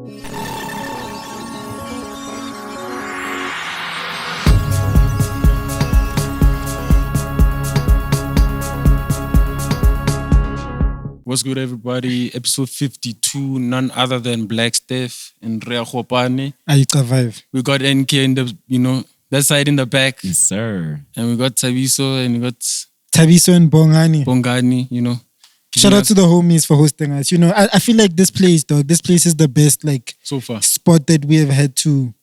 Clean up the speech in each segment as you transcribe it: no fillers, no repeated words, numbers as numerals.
What's good, everybody? Episode 52, none other than Black Steph and Nkhaotic. I survive. We got NK in the, that side in the back. Yes, sir. And we got Ivyson and we got Tabiso and Bongani, Shout out to the homies for hosting us. I feel like this place, dog, this place is the best, so far spot that we have had to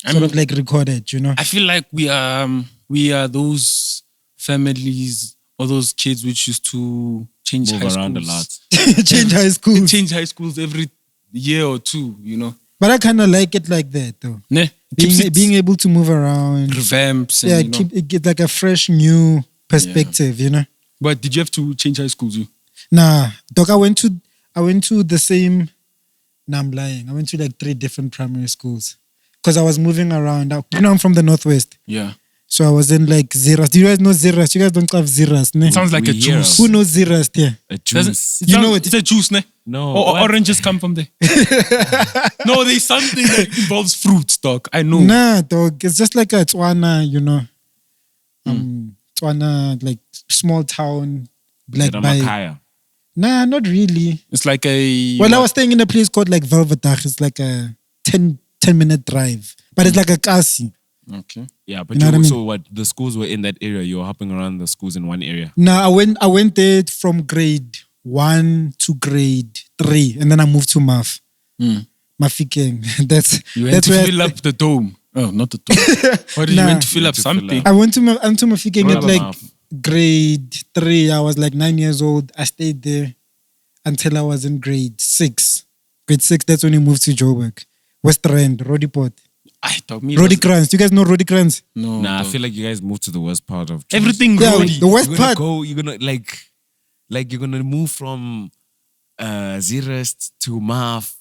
record it, I feel like we are those families or those kids which used to change Move high around schools. a lot. Change high schools. Change high schools every year or two, But I kind of like it like that, though. Ne? Being able to move around. Revamps. And, it get like a fresh, new perspective, But did you have to change high schools, you? Nah, dog, I went to the same... Nah, I'm lying. I went to like 3 different primary schools. Because I was moving around. I'm from the Northwest. Yeah. So I was in like Zeras. Do you guys know Zeras? You guys don't have Zeras, ne? It sounds like a juice. Who knows Zeras here? A juice. It's a juice, ne? No. Or oranges come from there. No, there's something that involves fruits, dog. I know. Nah, dog. It's just like a Tswana, Tswana, like small town, black vibe. Nah, not really. It's like a... Well, I was staying in a place called like Blvck. It's like a 10-minute drive. But it's like a kasi. Okay. Yeah, but the schools were in that area. You were hopping around the schools in one area. No, I went there from grade 1 to grade 3, and then I moved to Maf. Mafikeng. You went to fill up the dome. Oh, not the dome. Or you went to fill up something? I went to Mafikeng at like grade 3. I was like 9 years old. I stayed there until I was in grade 6. Grade 6, that's when we moved to Joburg. West Rand, Rodiport. Rodicrans. Do you guys know Rodicrans? No. Nah, I feel like you guys moved to the worst part of everything. Yeah, the west part. You're gonna you're gonna move from Zeerust to Maf,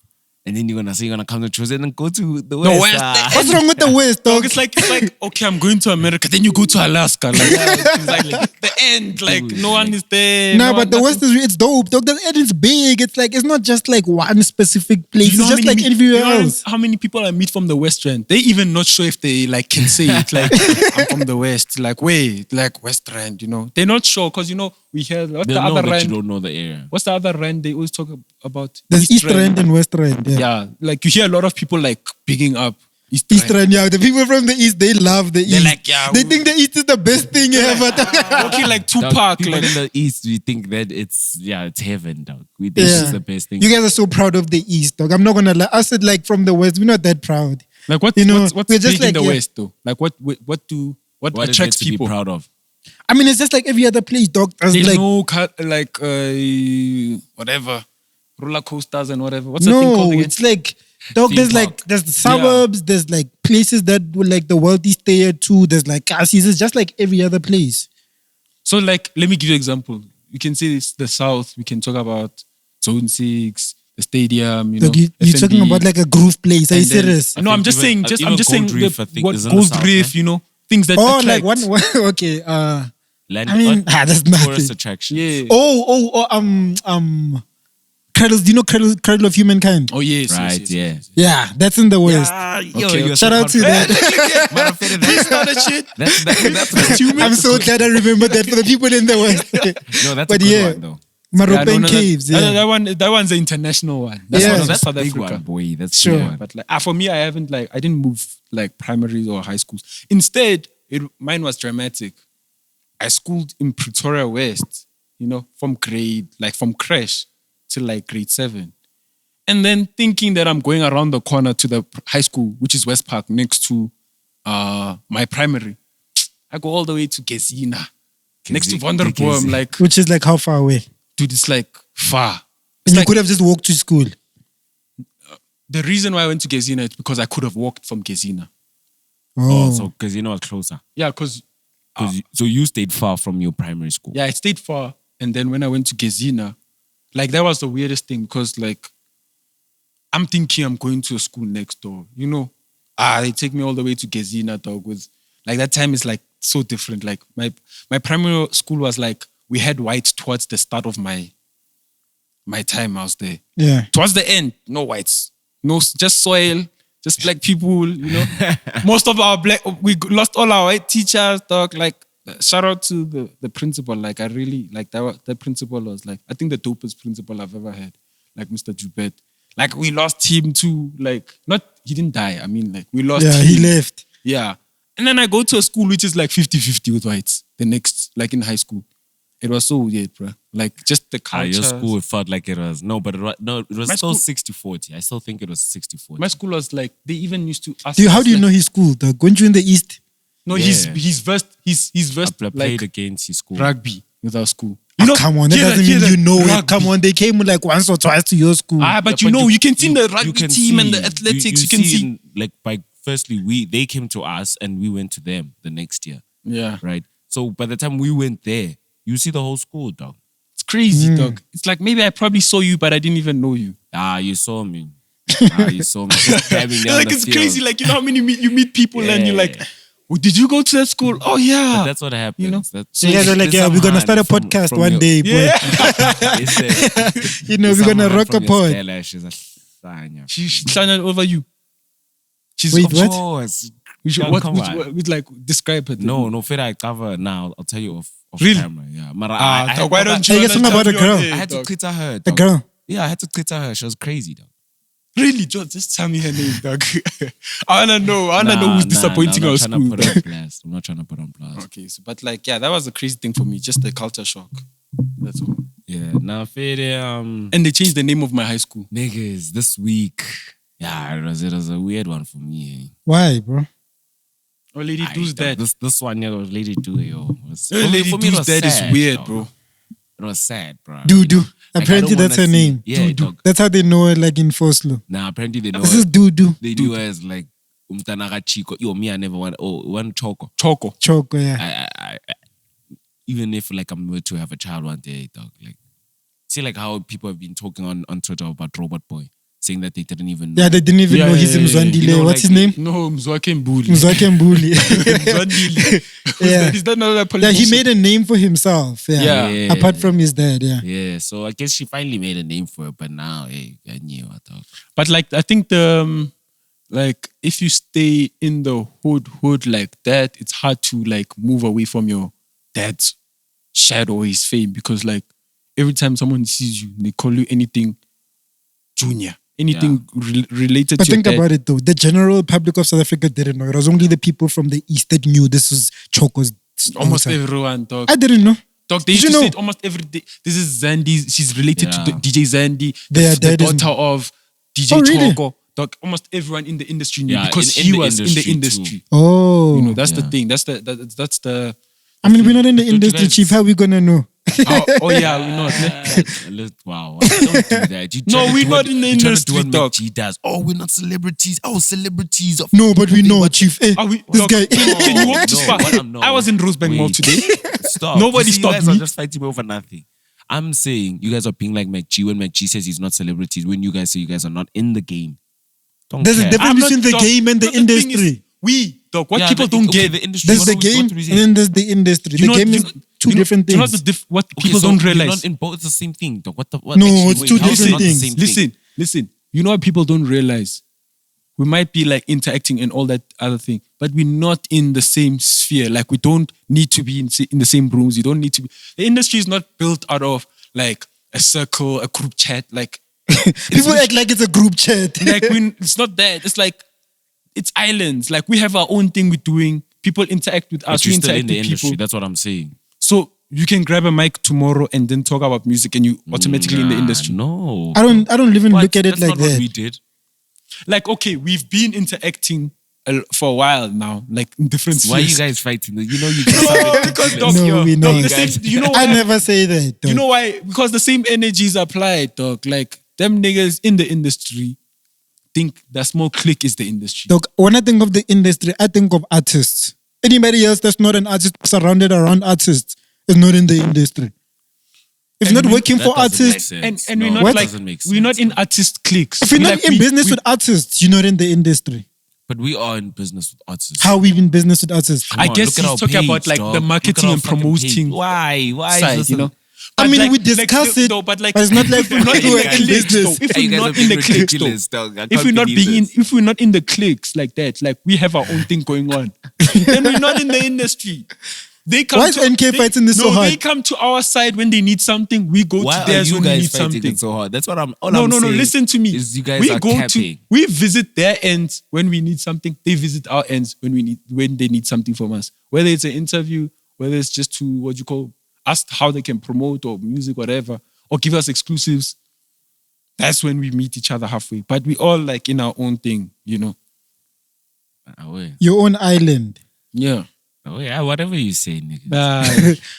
and then you're gonna come to Chosen and go to the west. What's wrong with the west, dog? It's like okay, I'm going to America, then you go to Alaska. It's like the end. Like no one is there. Nah, but the west it's dope, dog. And it's big. It's like it's not just like one specific place. It's just like everywhere else. How many people I meet from the West Rand? They even not sure if they can say it. Like I'm from the West. Like wait, like West Rand. They're not sure because we hear what's the other Rand. You don't know the area. What's the other Rand they always talk about? There's East Rand and West Rand. Yeah, like you hear a lot of people bigging up East Rand. Yeah, the people from the East, they love the East. They're like, yeah, they think the East is the best thing ever. Okay, like Tupac. People in the East, we think that it's heaven, dog. We think it's the best thing. You guys are so proud of the East, dog. I'm not gonna lie. I said from the West, we're not that proud. Like what's big in the West though? Like what attracts people to be proud of? I mean, it's just like every other place, dog. There's no whatever roller coasters and whatever. What's the thing called again? It's like, dog, there's the suburbs, there's like places that the wealthy stay at too. There's like casinos. It's just like every other place. So let me give you an example. You can say it's the South. We can talk about Zone 6, the stadium, Dog, you're talking about like a groove place. Are you serious? No, I'm just saying what Gold Reef, things that attract. Like one okay. Land, I mean, that's nothing. Tourist attraction. Yeah. Cradles, do you know Cradle of Humankind? Oh yes, right, yes. Yeah, that's in the West. Okay. Shout out to that. That's I'm so glad I remember that for the people in the West. No, that's a good one though. Maropen Caves. That one's the international one. That's South big Africa. One, boy. That's sure. One. But for me, I didn't move primaries or high schools. Instead, mine was dramatic. I schooled in Pretoria West, from crash till grade 7. And then thinking that I'm going around the corner to the high school, which is West Park, next to my primary. I go all the way to Gezina, next to Vanderboom, which is how far away? Dude, it's far. And you could have just walked to school. The reason why I went to Gezina is because I could have walked from Gezina. Oh, so Gezina was closer. Yeah, because... so you stayed far from your primary school? Yeah, I stayed far. And then when I went to Gezina, that was the weirdest thing because I'm thinking I'm going to a school next door. They take me all the way to Gezina, dog. With that time is so different. My primary school was we had whites towards the start of my time I was there. Yeah. Towards the end, no whites. No, just soil, just black people, you know. Most of we lost all our white teachers, dog. Like, shout out to the principal. Like, I really, like, that principal was like, I think the dopest principal I've ever had. Like, Mr. Jubet. Like, we lost him too. Like, he didn't die. I mean, like, we lost him. Yeah, he left. Yeah. And then I go to a school which is like 50-50 with whites. The next, like in high school. It was so weird, bro. Like, just the culture. Your school felt like it was, it was still 60-40. I still think it was 60-40. My school was like, they even used to ask How do you know his school, dog? Weren't you in the East? No, he's versed. I played like against his school. rugby with our school. Come on, that doesn't mean you know it. Come on, they came like once or twice to your school. But you can see the rugby team and the athletics. You can see. Firstly, they came to us and we went to them the next year. Yeah. Right? So by the time we went there, you see the whole school, dog. It's crazy, dog. It's like maybe I probably saw you, but I didn't even know you. You saw me. You saw me. Just driving down like, the it's field. crazy. Like, you know how many you meet people and you're like, oh, did you go to that school? Oh, yeah. But that's what happens. You know? So you guys are like, we're going to start a podcast one day, boy. Yeah. We're going to rock a pod. She's shining over you. She's Wait, what? course. Like, describe her. No, fair I cover now. I'll tell you off Really? camera. Yeah. Why don't you? I guess something about the girl. I had to Twitter her. The dog. girl. Yeah, I had to Twitter her. She was crazy, though. Really, George, just tell me her name, dog. I wanna know who's disappointing our school. I'm not trying to put on blast. Okay, so but like, yeah, that was a crazy thing for me. Just the culture shock. That's all. Yeah, now fair And they changed the name of my high school. niggas this week. Yeah, it was a weird one for me. Why, bro? Oh, Lady Do's dad. This one here was Lady Do, yo. Lady Do's dad is weird, dog. bro. It was sad, bro. Dudu. Like, Apparently I don't that's her wanna name. Yeah, Dudu. dog. That's how they know her, like in Foslo. Nah, apparently they know This is Dudu. They do as like Umtanaga Chico. Yo, me, I never want. Oh, one Choco. Choco, yeah. I even if like I'm to have a child one day, dog. Like, see like how people have been talking on Twitter about Robot Boy, saying that they didn't even know. Yeah, they didn't even know he's Mzwandile. You know, What's his like, name? No, Mzwake Mbuli. Mzwake Mbuli. Mzwandile. Yeah. Is that another Yeah, politician? he made a name for himself. Yeah. Yeah. Apart from his dad, yeah. Yeah, so I guess she finally made a name for it, but now, hey, I knew I thought. But like, I think like if you stay in the hood like that, it's hard to like move away from your dad's shadow or his fame, because like every time someone sees you, they call you anything junior, anything related But to your think dad. about it though. The general public of South Africa didn't know. It was only the people from the East that knew this was Choco's Almost daughter. everyone, dog. I didn't know. Dog, they Did used you to know? say it almost every day. This is Zandy. She's related to the DJ Zandy, Their the dad is- daughter of DJ Oh, really? Choco. Dog, almost everyone in the industry knew, Yeah, because in he the was in the industry industry. too. Oh. You know, that's the Yeah. thing. That's the. I mean, we're not in the Don't you industry, guys- chief. How we gonna know? Oh yeah, we're not. Ne? Wow, don't do that. No, we're not in the industry, dog. He does. Oh, we're not celebrities. Oh, celebrities. Of No, but we know, chief. Hey, Are we, this dog, guy. Can you walk this far? I was in Rosebank Mall today. Stop. Nobody You see, stopped you guys me. are just fighting over nothing. I'm saying you guys are being like McG when McG says he's not celebrities. When you guys say you guys are not in the game. Don't There's a care. difference I'm not, between the dog. game and the No, thing is, industry. what Yeah, people don't get. the industry. There's what the are we- game what do we say? and then there's the industry. The game is two different You know things. what Okay, people so don't you're realize. not in both. It's the same thing. Dog. What? No, actually, it's wait, two how is it different not the things. same thing? Listen. You know what people don't realize? We might be like interacting and all that other thing, but we're not in the same sphere. Like, we don't need to be in the same rooms. You don't need to be. The industry is not built out of like a circle, a group chat. Like, People act like it's a group chat. it's not that. It's like, it's islands. Like, we have our own thing we're doing. People interact with us. But you're We still interact in the with industry. people. That's what I'm saying. So you can grab a mic tomorrow and then talk about music, and you automatically in the industry. No, I don't even What? look at it That's like not what that. we did. Like, okay, we've been interacting for a while now, like in different Why are you spheres. guys fighting? You know you No, because dog, No, we dog, know. the same, you know I why? never say that. Dog. You know why? Because the same energy is applied, dog. Like, them niggas in the industry think that small clique is the industry. Dog, when I think of the industry, I think of artists. Anybody else that's not an artist, surrounded around artists, is not in the industry. If And not we- working That for doesn't make artists, sense. And we're No, not that like, doesn't make we're not sense. in artist cliques. if you're We not like- in we- business we- with artists, you're not in the industry. But we are in business with artists. How we in business with artists? I Come on, guess look at he's our talking page, about like dog. the Look at marketing our and fucking promoting page. Why side, is this you know. I mean, like- we discuss it, no, but like, but it's not like we're not in we're the in cliques, business. though. If You we're guys not are in the being cliques, though. ridiculous, dog. I If can't we're not believe being, this. if we're not in the cliques like that, like we have our own thing going on, then we're not in the industry. They come Why is NK fighting this so hard? They come to our side when they need something. We go Why to are theirs you when we guys need fighting something. it so hard? That's what I'm. All No, I'm no, no. saying Listen to me. Is you guys we are go capping. we visit their ends when we need something. They visit our ends when they need something from us. Whether it's an interview, whether it's just to ask how they can promote or music, whatever, or give us exclusives. That's when we meet each other halfway. But we all like in our own thing, you know. Your own island. Yeah. Oh yeah, whatever you say, nigga.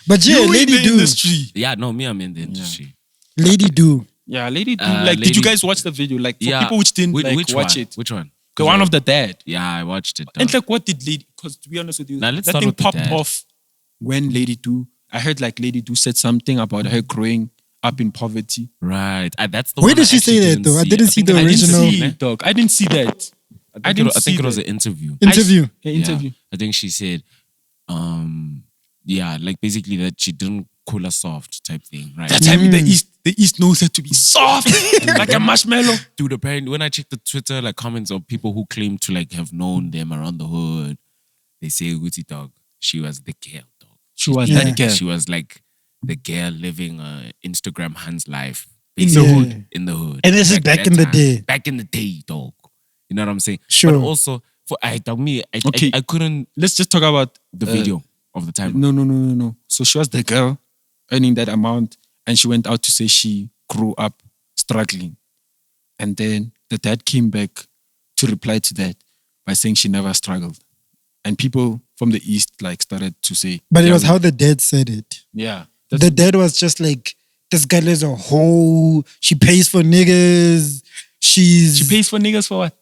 But yeah, you in lady the do. industry. Yeah, no, me, I'm in the industry. Lady do. Yeah, lady do. Lady- Did you guys watch the video? Like, for people which didn't Which watch one? it. Which one? The one of the dad. Yeah, I watched it. And dog. like, what did Lady? Because to be honest with you, Now, let's that start thing with the popped dad. off when Lady Do. I heard like Lady Do said something about her growing up in poverty. Right. That's the Where one did I she say actually that, though? I didn't see think the I didn't original. see it. Dog, I didn't see that. I didn't I think see it was that. an interview. Interview. Yeah, interview. Yeah. I think she said, yeah, like basically that she didn't cool her soft type thing, right? That time the East knows her to be soft, like a marshmallow. Dude, apparently when I checked the Twitter like comments of people who claim to like have known them around the hood, they say Gucci dog, she was the girl, dog. She was Yeah. that girl. She was like the girl living Instagram Hans life In the basically, hood. In the hood. And this is back that in the time. day. Back in the day, dog. You know what I'm saying? Sure. But also for Okay. I couldn't Let's just talk about the video of the time. No. So she was the girl earning that amount, and she went out to say she grew up struggling. And then the dad came back to reply to that by saying she never struggled. And people from the East like started to say, But it yeah, was how the dad said it. yeah. The dad was just like, this girl is a hoe. She pays for niggas. She pays for niggas for what?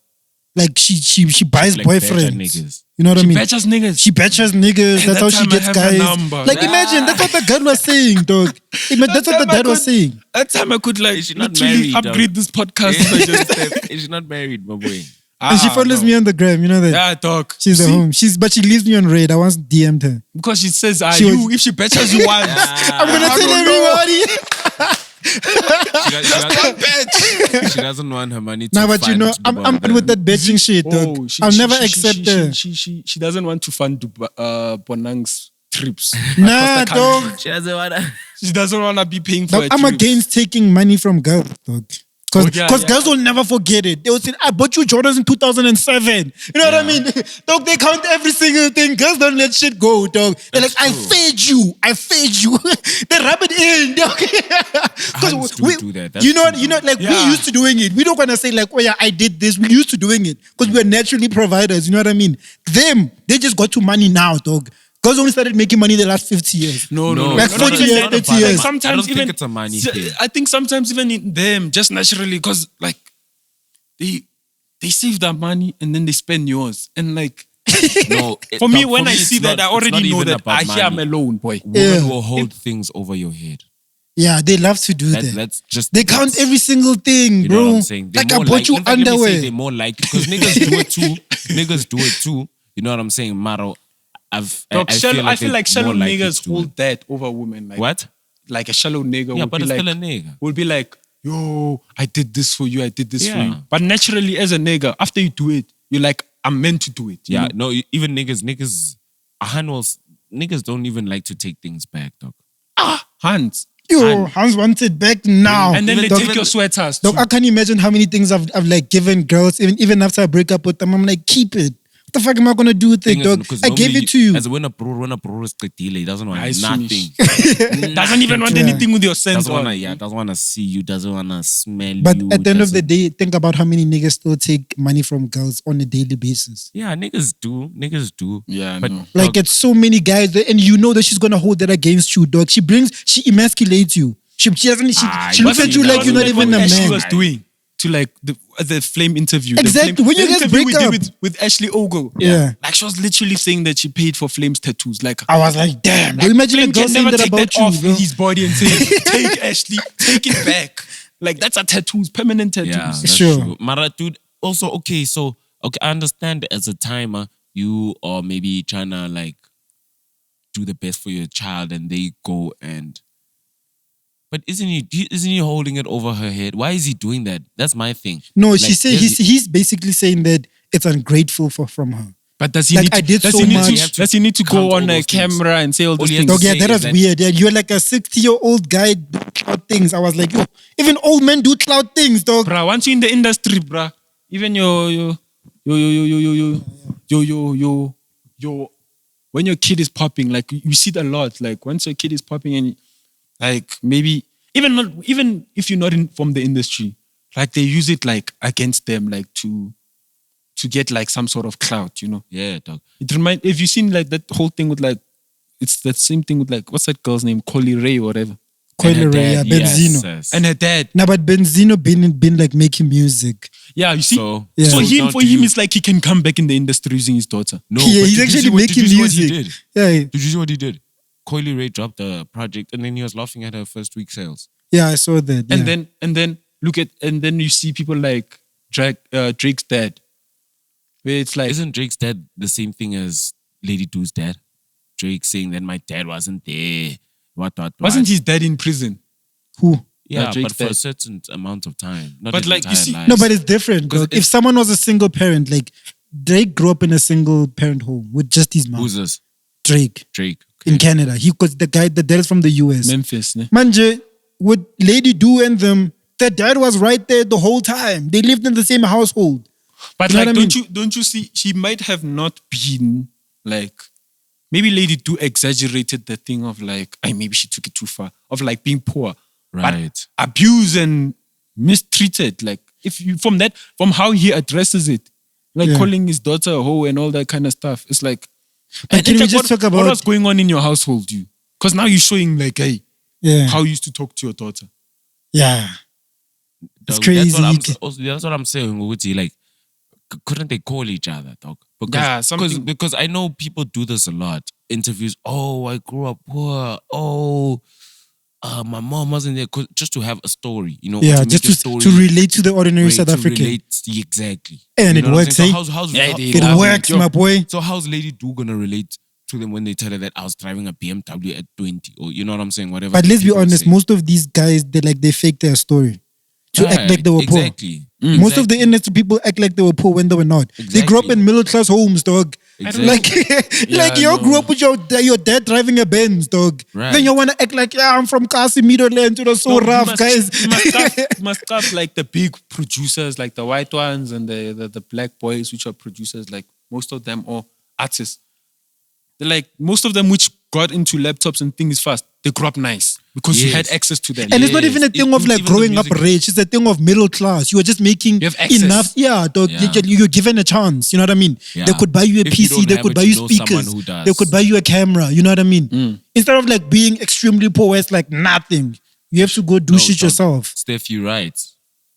like she buys Like badger boyfriends. niggas. You know what I She mean? batches niggas. She batches niggas. Hey, That's how that she time I gets have her guys. number. Like imagine, that's what the girl was saying, dog. That's what the dad was saying. That time I could like Is she not literally married, dog? upgrade this podcast. by just Is she not married, my boy? And she follows me on the gram, you know that. Yeah, dog. She's at See? home. But she leaves me on red. I once DM'd her. Because she says, She you, was- if she batches you once, I'm gonna I tell don't know. everybody. She doesn't want her money to Nah, but you fund know, the I'm done with that bitching shit, dog. Oh, I'll never accept her. She doesn't want to fund Bonang's trips. Nah, across the country. dog. She doesn't want to. She doesn't want to be paying for Dog, a I'm trip. against taking money from girls, dog. Because Oh, yeah. girls will never forget it. They will say, I bought you Jordans in 2007. You know what I mean? Dog, they count every single thing. Girls don't let shit go, dog. They're That's like, true. I fed you. They rub it in, dog. Hands do do that. That's You know, true, like Yeah. we used to doing it. We don't want to say like, oh yeah, I did this. We used to doing it because we're naturally providers. You know what I mean? They just got to money now, dog. Girls only started making money the last 50 years. No. Like 40 even years, that. 30 Like, years. I don't think it's a money thing. I think sometimes even in them, just naturally, because like they save that money and then they spend yours. And like No. for me, dog, when I it's see that, not- I it's not already know even that about here I'm money. alone, boy. Women Yeah. will hold things over your head. Yeah, they love to do that. That's just. They count that's- every single thing, You bro. know what I'm saying? They're Like I more bought you in fact, let me say underwear. they're more like because niggas do it too. Niggas do it too. You know what I'm saying, Maro? Dog, I I feel like they're shallow more likely niggas to do hold it. that over women. Like, What? Like a shallow nigga Yeah, would but be it's like, still a nigga. will be like, yo, I did this for you, I did this for Yeah. you. But naturally, as a nigga, after you do it, you're like, I'm meant to do it. you Yeah, know? no, even niggas, niggas don't even like to take things back, dog. Hands. Yo, Hans wants it back now. And then they Dog, take your sweaters. dog, too. I can't imagine how many things I've like given girls, even after I break up with them. I'm like, keep it. What the fuck am I gonna do with it, Thing is, dog? because I gave normally it to you. As when a pro is qedile, he doesn't want Nice nothing. finish. Doesn't even want Yeah. anything with your sense Doesn't on. wanna, doesn't wanna see you, doesn't wanna smell But you. at the end of the doesn't- day, think about how many niggas still take money from girls on a daily basis. Yeah, niggas do. Yeah, I but know. Like dog, it's so many guys, that, and you know that she's gonna hold that against you, dog. She emasculates you. She doesn't. She looks Wasn't at you that- like you're not wasn't even that a what Ashley man. was doing to like the Flame interview. Exactly. The Flame, When you the guys interview break we up. did with Ashley Ogle. Yeah. Like she was literally saying that she paid for Flame's tattoos. Like I was like, damn. Bro, imagine a Flame girl can saying never that take about that you, off bro. his body and say, take Ashley, take it back. Like that's a tattoos, permanent tattoos. yeah, that's Sure. true. Mara, dude, also, okay, I understand as a timer, you are maybe trying to like do the best for your child and they go and But isn't he holding it over her head? Why is he doing that? That's my thing. No, Like, she said he's basically saying that it's ungrateful from her. But does he Like, need I to, did does so he need much. to, does he need to Count go all on a those things. camera and say all those All he has things? to Dog, yeah, say that is was that- weird. Yeah, you're like a 60-year-old guy doing cloud things. I was like, yo, even old men do cloud things, dog. Bruh, once you're in the industry, bruh, even your when your kid is popping, like you see it a lot. Like once your kid is popping and like maybe even if you're not from the industry, like they use it like against them, like to get like some sort of clout, you know. Yeah, dog. If you seen like that whole thing with like, it's that same thing with like, what's that girl's name? Coley Ray or whatever. Coily Ray, yeah, Benzino. Yes. And her dad. Nah, but Benzino been like making music. Yeah, you see. So- Yeah. So So for him, it's like he can come back in the industry using his daughter. No, Yeah, but he's did you actually see what- did making you see what he music. did? Yeah, Did you see what he did? Coily Ray dropped a project and then he was laughing at her first week sales. yeah, I saw that. Yeah. And then then you see people like Drake's dad, where it's like, Isn't Drake's dad the same thing as Lady Do's dad? Drake saying that my dad wasn't there. What? wasn't his dad in prison? Who? Yeah, Drake's but for a dad? certain amount of time. Not But his like, you entire see- life. No, but it's different. 'Cause Dog. If someone was a single parent, like Drake grew up in a single parent home with just his mom. who's this? Drake Drake. in Canada. He was the dad is from the US. Memphis, ne? Manje, with Lady Do and them, their dad was right there the whole time. They lived in the same household. But You know like, what I don't you see? She might have not been like, maybe Lady Do exaggerated the thing of like, maybe she took it too far of like being poor, Right. But abused and mistreated. Like if you from how he addresses it, like Yeah. calling his daughter a hoe and all that kind of stuff. It's like, But and can it's we like, just talk what about- was going on in your household, you? Because now you're showing like, hey, Yeah. how you used to talk to your daughter. Yeah. It's Dog, crazy. That's what I'm saying. Uguti, like, couldn't they call each other, dog? Yeah, something- Because I know people do this a lot. Interviews. Oh, I grew up poor. Oh, my mom wasn't there. Just to have a story, you know. Yeah, to just make a story to relate to the ordinary great, South to African. relate- exactly. And You it know what I'm works, saying? eh? So how's Yeah, how- it It Yeah. works, my boy. so how's Lady Do gonna relate to them when they tell her that I was driving a BMW at 20, or you know what I'm saying? Whatever. But let's be people honest, say. most of these guys, they fake their story to act like they were poor. Exactly. Most of the industry people act like they were poor when they were not. They grew up Exactly. in middle class homes, dog. Exactly. Like, like you no. grew up with your dad driving a Benz, dog. Right. Then you want to act like, yeah, I'm from Casimiro land, you know, so No, you rough, must- guys. You must have like the big producers, like the white ones and the black boys, which are producers, like most of them are artists. They're like, most of them which got into laptops and things fast, they grew up nice because you had Yes. access to them. And it's not Yes. even a thing of Even like the growing up music- rich. It's a thing of middle class. You are just making You have access. enough. Yeah, dog. Yeah. You're given a chance. You know what I mean? Yeah. They could buy you a If you PC. don't They have could it, buy you you know someone speakers. who does. They could buy you a camera. You know what I mean? Instead of like being extremely poor, where it's like nothing. You have to go do No, shit dog. yourself. Steph, you're right.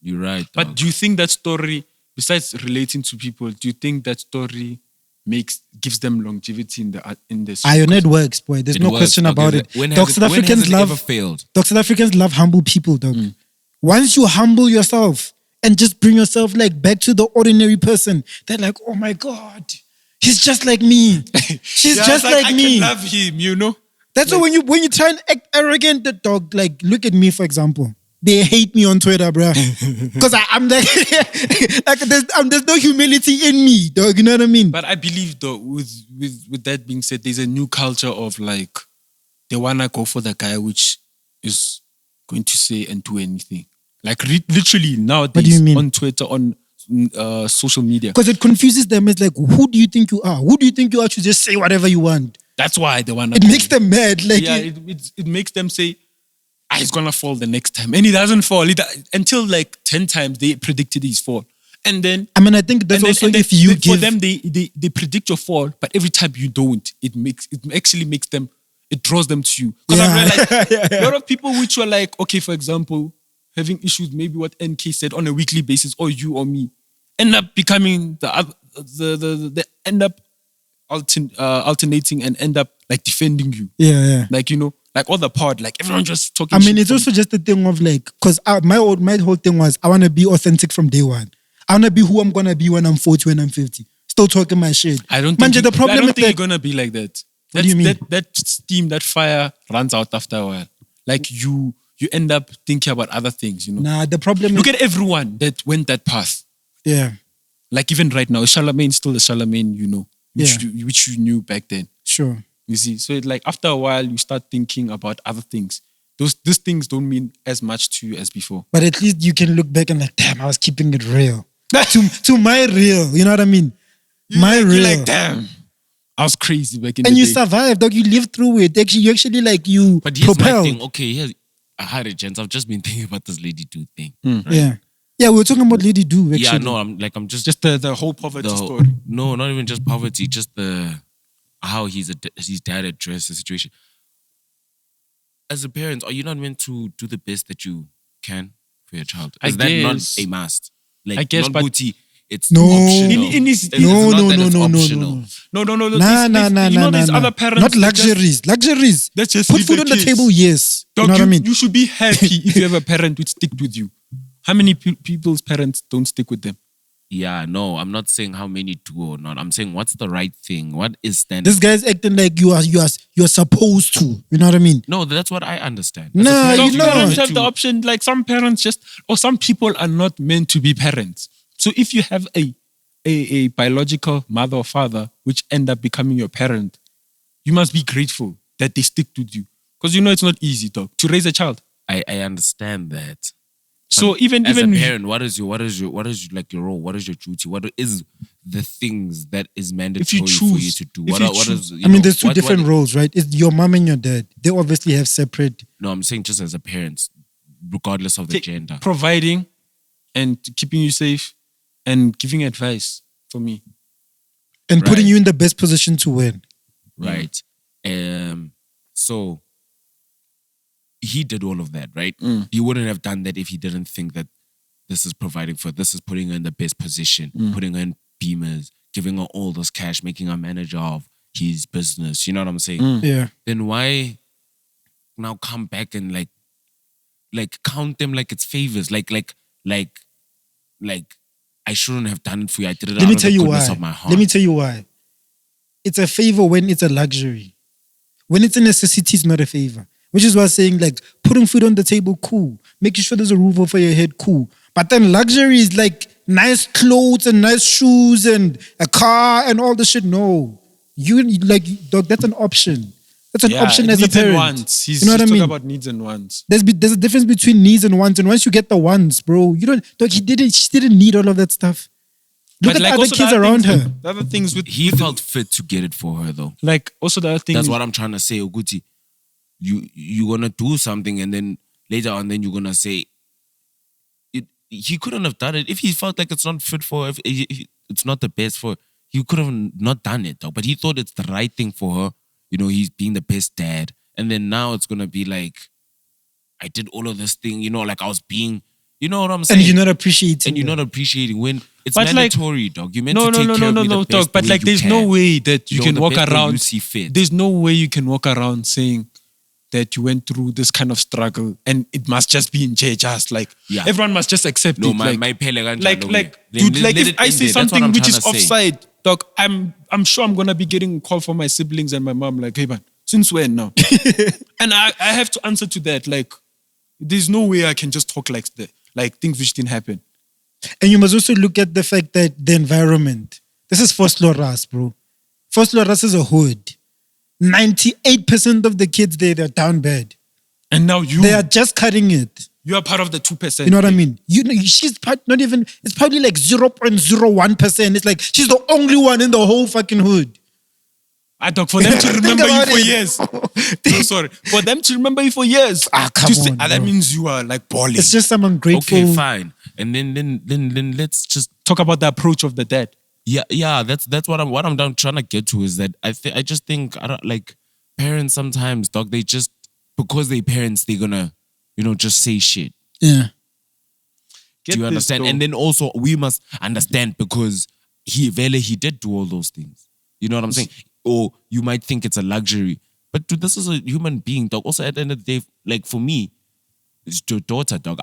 You're right. But dog. do you think that story, besides relating to people, do you think that story gives them longevity in this? Iron it works, boy. There's It no works, question dog. about it. When Dog has South it, when has Africans it ever love. failed? Dog South Africans love humble people, dog. Once you humble yourself and just bring yourself like back to the ordinary person, they're like, oh my God, he's just like me. She's Yeah, just it's like I me. can love him, you know? That's why when you try and act arrogant, the dog, like, look at me, for example. They hate me on Twitter, bro. Because I'm like, there's no humility in me, dog. You know what I mean? But I believe though, with that being said, there's a new culture of like, they wanna go for the guy which is going to say and do anything. Like literally nowadays do you mean? on Twitter, on social media. Because it confuses them. It's like, who do you think you are? Who do you think you are to just say whatever you want? That's why they wanna. It go. makes them mad. Like, Yeah, it makes them say, he's gonna fall the next time, and he doesn't fall. Until like 10 times they predicted his fall, and then. I mean, I think that's And then- also and then if you for give them, they predict your fall, but every time you don't, it actually makes them, it draws them to you. Because Yeah. I've realized a lot of people which were like, okay, for example, having issues, maybe what NK said on a weekly basis, or you or me, end up becoming the end up alternating and end up like defending you, yeah. like you know, like all the pod, like everyone just talking. I mean, shit it's from- also just a thing of like, because my whole thing was, I want to be authentic from day one. I want to be who I'm going to be when I'm 40, when I'm 50. Still talking my shit. I don't Man, think the problem I don't is think that, you're gonna be like that. What do you mean? That steam, that fire runs out after a while. Like you end up thinking about other things, you know. Nah, the problem Look is, at everyone that went that path. yeah, Like even right now, Charlemagne still a Charlemagne, you know, which, Yeah. which you knew back then. sure. You see, so it's like after a while, you start thinking about other things. These things don't mean as much to you as before. But at least you can look back and like, damn, I was keeping it real. to my real, you know what I mean? My real. You're like, damn, I was crazy back in And the you day. survived, dog. You lived through it. Actually, you actually like you But here's propelled. my thing. Okay, here's I had a chance. I've just been thinking about this lady do thing. Yeah. Yeah, we were talking about Lady Do, actually. Yeah, no, I'm just Just the whole poverty the- story. No, not even just poverty, just how his dad addressed the situation. As a parent, are you not meant to do the best that you can for your child? I Is that not guess. a must? Like, I guess, not but- booty, it's No. optional. In his- It's No, not no, that no, it's no, no, optional. no. No. Nah, You know, there's other parents. Not that just- luxuries. Luxuries. That's just Put leave food the on the kids. table, yes. Dog, you know what I mean? You should be happy if you have a parent which stick with you. How many people's parents don't stick with them? Yeah, no, I'm not saying how many do or not. I'm saying what's the right thing? What is standard? This guy's acting like you're supposed to. You know what I mean? No, that's what I understand. Nah, As a Dog, parent, you you know. don't need have to- the option. Like some parents or some people are not meant to be parents. So if you have a biological mother or father which end up becoming your parent, you must be grateful that they stick with you. Because you know it's not easy, dog, to raise a child. I understand that. So even As a even parent, what is your like your role? What is your duty? What is the things that is mandatory for you choose- to do? if What you are, what choose- is? I mean, there's two different roles, right? It's your mom and your dad. They obviously have separate. No, I'm saying just as a parent, regardless of the gender. providing and keeping you safe and giving advice for me. And putting Right. you in the best position to win. Right. So he did all of that, right? He wouldn't have done that if he didn't think that this is providing for, this is putting her in the best position, putting her in beamers, giving her all this cash, making her manager of his business. You know what I'm saying? Yeah. Then why now come back and like count them like it's favors? Like I shouldn't have done it for you. I did it Let out me of tell the you goodness why. of my heart. Let me tell you why. It's a favor when it's a luxury. When it's a necessity, it's not a favor. Which is why I'm saying, like, putting food on the table, cool. Making sure there's a roof over your head, cool. But then luxury is like nice clothes and nice shoes and a car and all the shit. No. You, like, dog, that's an option. That's an option as a needs and parent. wants. He's You know what I talking mean? about needs and wants. There's a difference between needs and wants. And once you get the wants, bro, you don't, dog, she didn't need all of that stuff. Look But at like the other also kids other around things her. with- The other things with He felt fit to get it for her though. like also the other thing. That's is- what I'm trying to say, Oguti. You're gonna do something and then later on then you're gonna say he couldn't have done it if he felt like it's not fit for her, if it's not the best for her, he could have not done it though. But he thought it's the right thing for her. You know, he's being the best dad. And then now it's gonna be like, I did all of this thing, you know, like I was being, you know what I'm saying? And you're not appreciating And you're that. not appreciating when it's But like- mandatory, dog. You're meant no, to no, take no, care no, of no, me no, the best dog. But way like, you there's can. no way that you know, can the walk best way you around. see fit. There's no way you can walk around saying that you went through this kind of struggle and it must just be in just like Yeah. everyone must just accept No, it. my like, pele kanjalo, like, yeah. like, Let- dude, let- like let if it I end say there. That's what something I'm which trying is to say. offside, dog, I'm sure I'm gonna be getting a call from my siblings and my mom like, hey man, since when now? And I have to answer to that. Like, there's no way I can just talk like that, like things which didn't happen. And you must also look at the fact that the environment. This is First Loras, bro. First Loras is a hood. 98% of the kids there, they're down bad. And now They are just cutting it. you are part of the 2%. You know what I mean? You know, she's not even, it's probably like 0.01%. It's like she's the only one in the whole fucking hood. I talk for them to Think remember you about for it. years. No, sorry. For them to remember you for years. Come on, that bro. means you are like balling. It's just some ungrateful. Okay, fine. And then let's just Talk about the approach of the dad. yeah. That's what I'm down trying to get to is that I just think I don't like parents sometimes, dog. They just because they parents they're gonna just say shit. Yeah. Get Do you this, understand? though. And then also we must understand because he did do all those things. You know what I'm saying? Or you might think it's a luxury, but dude, this is a human being, dog. Also, at the end of the day, like for me, it's your daughter, dog.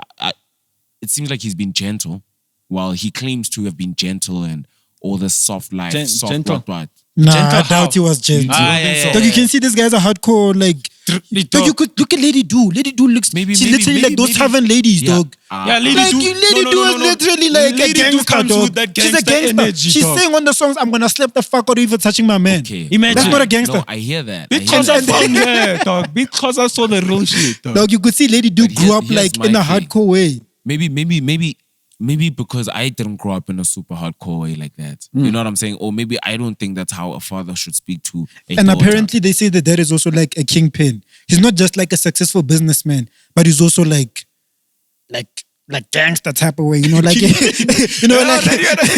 It seems like he's been gentle, while he claims to have been gentle and all this soft life, soft gentle. what. Nah, Gentle I doubt how? he was gentle. Ah, yeah, yeah, Dog, yeah. you can see this guy's a hardcore, like, Dog, you could look at Lady Do. Lady Do looks. She's literally like those tavern ladies, dog. Yeah, Lady Like Do. Lady Do is literally like Lady a Do gangster, comes dog. with that She's a gangster gangster. energy, She's dog. saying on the songs, "I'm gonna slap the fuck out of you for touching my man." Okay. Imagine. That's not a gangster. No, I hear that. Because I I hear that. found her, dog. Because I saw the real shit, dog. Dog, you could see Lady Do But grew up here's like my in a thing. hardcore way. Maybe because I didn't grow up in a super hardcore way like that. You know what I'm saying? Or maybe I don't think that's how a father should speak to a And daughter. apparently they say that dad is also like a kingpin. He's not just like a successful businessman, but he's also like gangster type of way, you know, like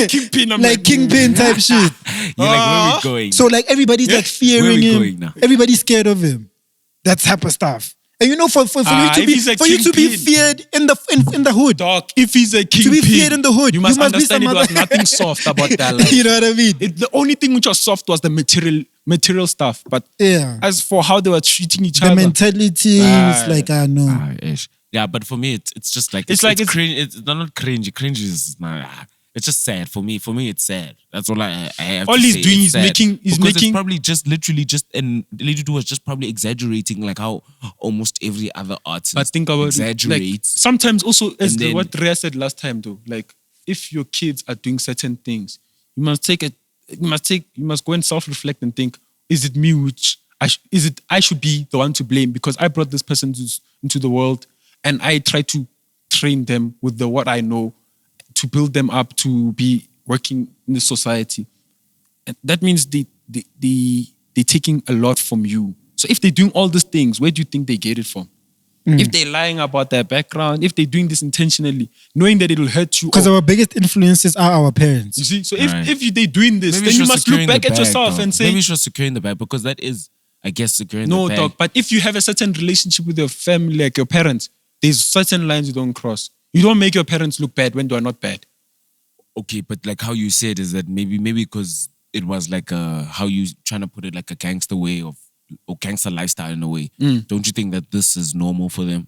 Kingpin. I'm like kingpin type shit. You're like, where are we going? So like everybody's like Where fearing we him. going now? Everybody's scared of him. That type of stuff. And you know, for you to if be he's a for you to be kingpin. feared in the hood. Dog, if he's a kingpin, be feared in the hood, you must you must be understand some it was other- nothing soft about that life. You know what I mean? The only thing which was soft was the material stuff. But Yeah. as for how they were treating each The other, mentality is like, I know. Ish. Yeah, but for me, it's just like It's like it's- cringe. It's not cringy. Cringe is it's just sad for me. For me, it's sad. That's all I have All to he's say. doing It's is sad. making- he's Because making- it's probably just literally just and Lady Do was just probably exaggerating like how almost every other artist but think about it. Like, exaggerates. sometimes also, as And then- what Rhea said last time, though, like if your kids are doing certain things, you must go and self-reflect and think, is it me I should be the one to blame because I brought this person into the world and I try to train them with what I know to build them up to be working in the society. And that means they're taking a lot from you. So if they're doing all these things, where do you think they get it from? If they're lying about their background, if they're doing this intentionally, knowing that it will hurt you. Because our biggest influences are our parents. You see, so if Right. they're doing this, Maybe then she you was must look securing back the at bag, yourself though. and say, maybe she was securing the bag because that is, I guess, securing no, the bag. dog. But if you have a certain relationship with your family, like your parents, there's certain lines you don't cross. You don't make your parents look bad when they are not bad. Okay, but like how you said is that maybe because it was like how you trying to put it like a gangster way of or gangster lifestyle in a way. Don't you think that this is normal for them?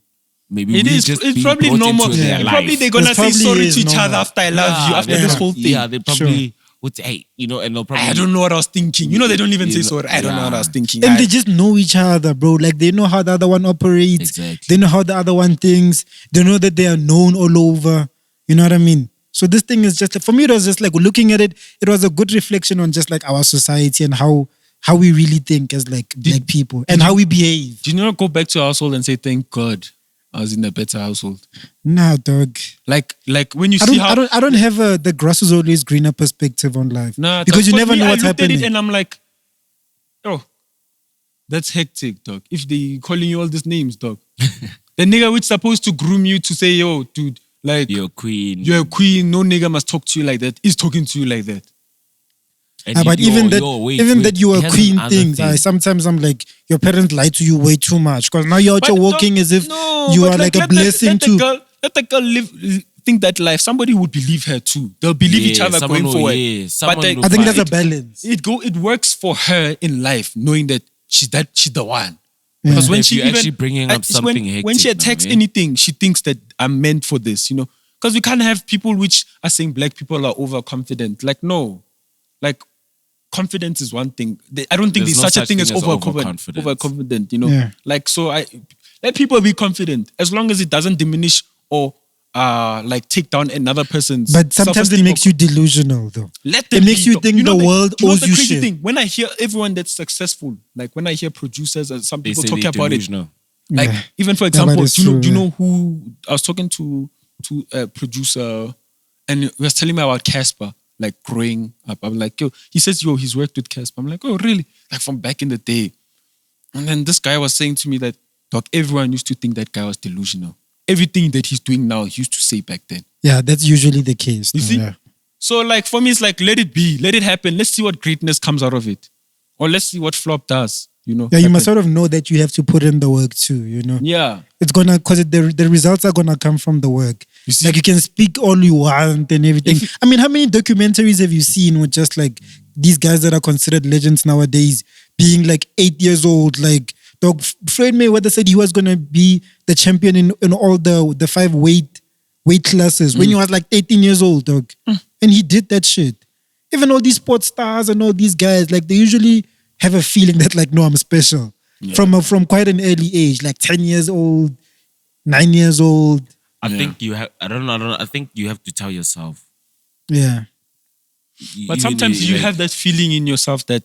Maybe It's probably normal. Probably they're gonna It say probably sorry is to each normal. other after I love you, after this whole thing. Yeah, they probably would say, hey, and they'll probably I don't know what I was thinking. They don't even say You know, sorry. I don't know what I was yeah. thinking. And they just know each other, bro. Like they know how the other one operates. Exactly. They know how the other one thinks. They know that they are known all over. You know what I mean? So this thing is just, for me, it was just like looking at it, it was a good reflection on just like our society and how we really think as like black people and how we behave. Do you not go back to your household and say, thank God I was in a better household? Nah, dog. Like when you see how... I don't have the grass is always greener perspective on life. Nah, because dog, you never me, know what's I looked happening. at it and I'm like, oh, that's hectic, dog. If they calling you all these names, dog. The nigga which supposed to groom you to say, yo, dude, like, you're a queen. you're a queen, no nigga must talk to you like that, is talking to you like that. And But even that you are he has queen another things, thing. sometimes I'm like, your parents lie to you way too much. Because now you're out But here walking dog, as if no, you but are like a let blessing too. Let the girl think that life. Somebody would believe her too. They'll believe each other someone going will- forward. yeah, someone but will I think that's a fight. balance. it works for her in life, knowing that she's the one. Yeah. Because when If she you're actually bringing up it's something when hectic she now, attacks yeah? anything, she thinks that I'm meant for this, Because we can't have people which are saying black people are overconfident. Like, no. Like, confidence is one thing. I don't think There's there's no such a thing as overconfidence. overconfident, Yeah. Like, so let people be confident as long as it doesn't diminish or like take down another person's But sometimes it self-esteem makes or- you delusional though. Let them It makes be, you though. think the world you know owes the you crazy shit. thing, when I hear everyone that's successful, like when I hear producers and some They people say talking they're about it, delusional. like Yeah. even for Yeah, example, but it's do you true, know who I was talking to a producer and he was telling me about Casper, like growing up. I'm like, he says, he's worked with Casper. I'm like, oh, really? Like from back in the day. And then this guy was saying to me that, dog, everyone used to think that guy was delusional. Everything that he's doing now, he used to say back then. Yeah, that's usually the case. You though, see? yeah. So like for me, it's like, let it be, let it happen. Let's see what greatness comes out of it. Or let's see what flop does, Yeah, you happen. must sort of know that you have to put in the work too, Yeah. It's gonna, because the results are gonna come from the work. You see? Like you can speak all you want and everything. I mean, how many documentaries have you seen with just like these guys that are considered legends nowadays being like 8 years old? Like, dog, Floyd Mayweather said he was gonna be the champion in all the 5 weight classes when he was like 18 years old, dog. And he did that shit. Even all these sports stars and all these guys, like they usually have a feeling that like, no, I'm special. from quite an early age, like 10 years old, 9 years old. I think you have. I don't know. I think you have to tell yourself. Yeah. But sometimes you have that feeling in yourself that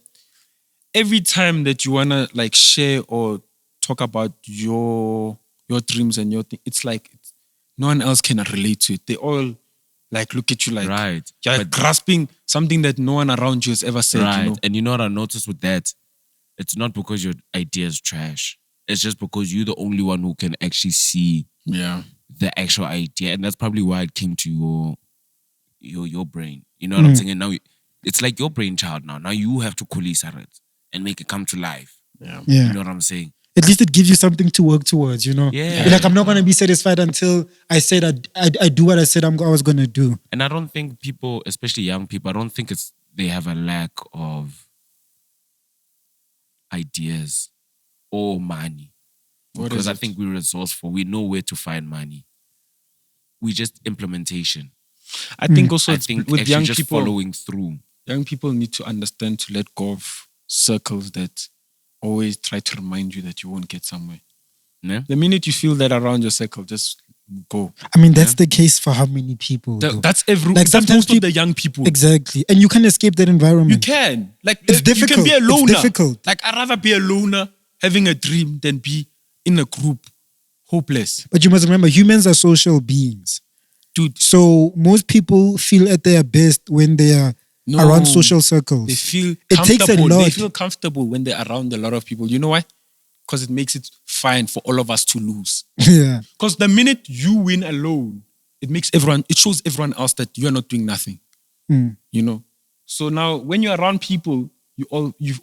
every time that you wanna like share or talk about your dreams and your thing, it's like no one else can relate to it. They all like look at you like you're grasping something that no one around you has ever said. Right. You know? And you know what I noticed with that? It's not because your idea is trash. It's just because you're the only one who can actually see the actual idea. And that's probably why it came to your brain. You know what I'm saying? And now it's like your brainchild now. Now you have to coalesce it and make it come to life. Yeah. You know what I'm saying? At least it gives you something to work towards, you know? Yeah. You're like, I'm not going to be satisfied until I said I do what I said I was going to do. And I don't think people, especially young people, I don't think they have a lack of ideas or money. Because I think we're resourceful. We know where to find money. We just implementation. I think also with young just people following through. Young people need to understand to let go of circles that always try to remind you that you won't get somewhere. Yeah? The minute you feel that around your circle, just go. I mean, that's the case for how many people? That's that's most of the young people. Exactly. And you can escape that environment. You can. Like it's difficult. You can be a loner. It's difficult. Like I'd rather be a loner having a dream than be in a group hopeless. But you must remember, humans are social beings. Dude. So most people feel at their best when they are around social circles. They feel it takes a lot. They feel comfortable when they're around a lot of people. You know why? Because it makes it fine for all of us to lose. Yeah. Because the minute you win alone, it shows everyone else that you are not doing nothing. You know? So now when you're around people, you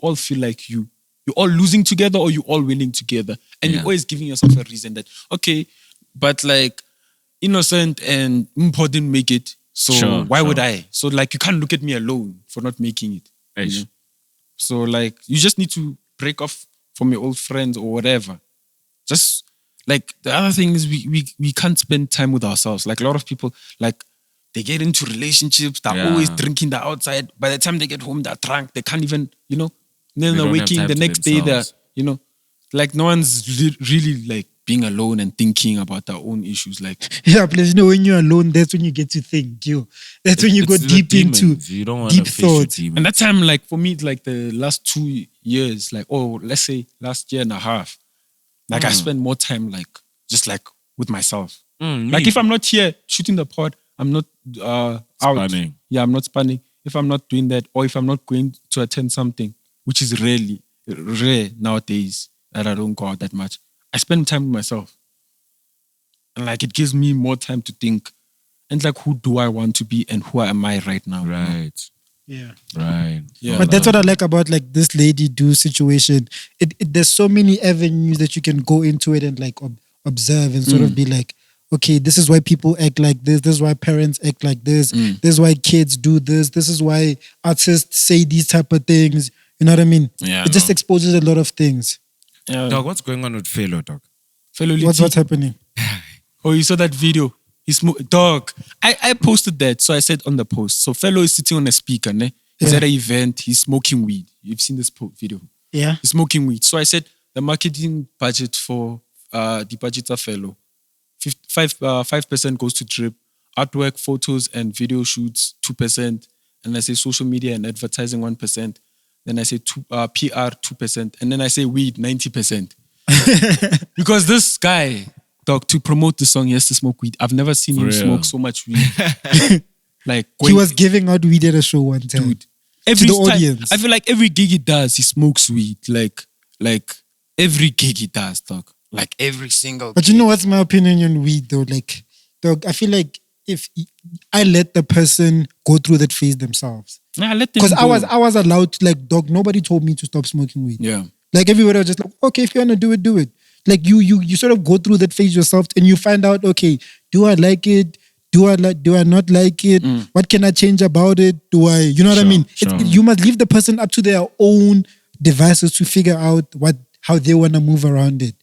all feel like you're all losing together or you're all winning together. And you're always giving yourself a reason that, okay, but like Innocent and Mpo didn't make it. So why would I? So like you can't look at me alone for not making it. You know? So like you just need to break off from your old friends or whatever. Just like the other thing is we can't spend time with ourselves. Like a lot of people, like they get into relationships, they're always drinking, they're outside. By the time they get home, they're drunk. They can't even, you know, then they're waking the next day, they're, you know, like no one's really like being alone and thinking about their own issues. Like please, you know, when you're alone, that's when you get to think. That's when you go deep into deep thoughts. And that time, like for me, like the last 2 years, like let's say last year and a half, like I spend more time like just like with myself. Like if I'm not here shooting the pod, I'm not out. Spanning. Yeah, I'm not spanning. If I'm not doing that, or if I'm not going to attend something, which is rare nowadays that I don't go out that much, I spend time with myself. And like it gives me more time to think. And like, who do I want to be and who am I right now? Right. Yeah. Right. Yeah. But that's what I like about like this lady do situation. There's so many avenues that you can go into it and like observe and sort of be like, okay, this is why people act like this. This is why parents act like this. This is why kids do this. This is why artists say these type of things. You know what I mean? Yeah. It just exposes a lot of things. Dog, what's going on with Fellow, dog? What's happening? Oh, you saw that video? Dog. I posted that, so I said on the post. So Fellow is sitting on a speaker, ne? He's at an event, he's smoking weed. You've seen this video. Yeah. He's smoking weed. So I said the marketing budget for dipatjie Fellow, 5% goes to Drip, artwork, photos and video shoots 2%, and I say social media and advertising 1%. Then I say PR 2%, and then I say weed 90%. Because this guy, dog, to promote the song, he has to smoke weed. I've never seen him smoke so much weed. Like he was giving out weed at a show one time. Dude, to the audience. I feel like every gig he does, he smokes weed. Like every gig he does, dog. Like every single. But you know what's my opinion on weed though? Like, dog, I feel like if I let the person go through that phase themselves. Yeah, let them. Because I was allowed to, like, dog, nobody told me to stop smoking weed. Yeah. Like everybody was just like, okay, if you want to do it, do it. Like you sort of go through that phase yourself and you find out, okay, do I like it? Do I not like it? What can I change about it? You know what I mean? You must leave the person up to their own devices to figure out how they want to move around it.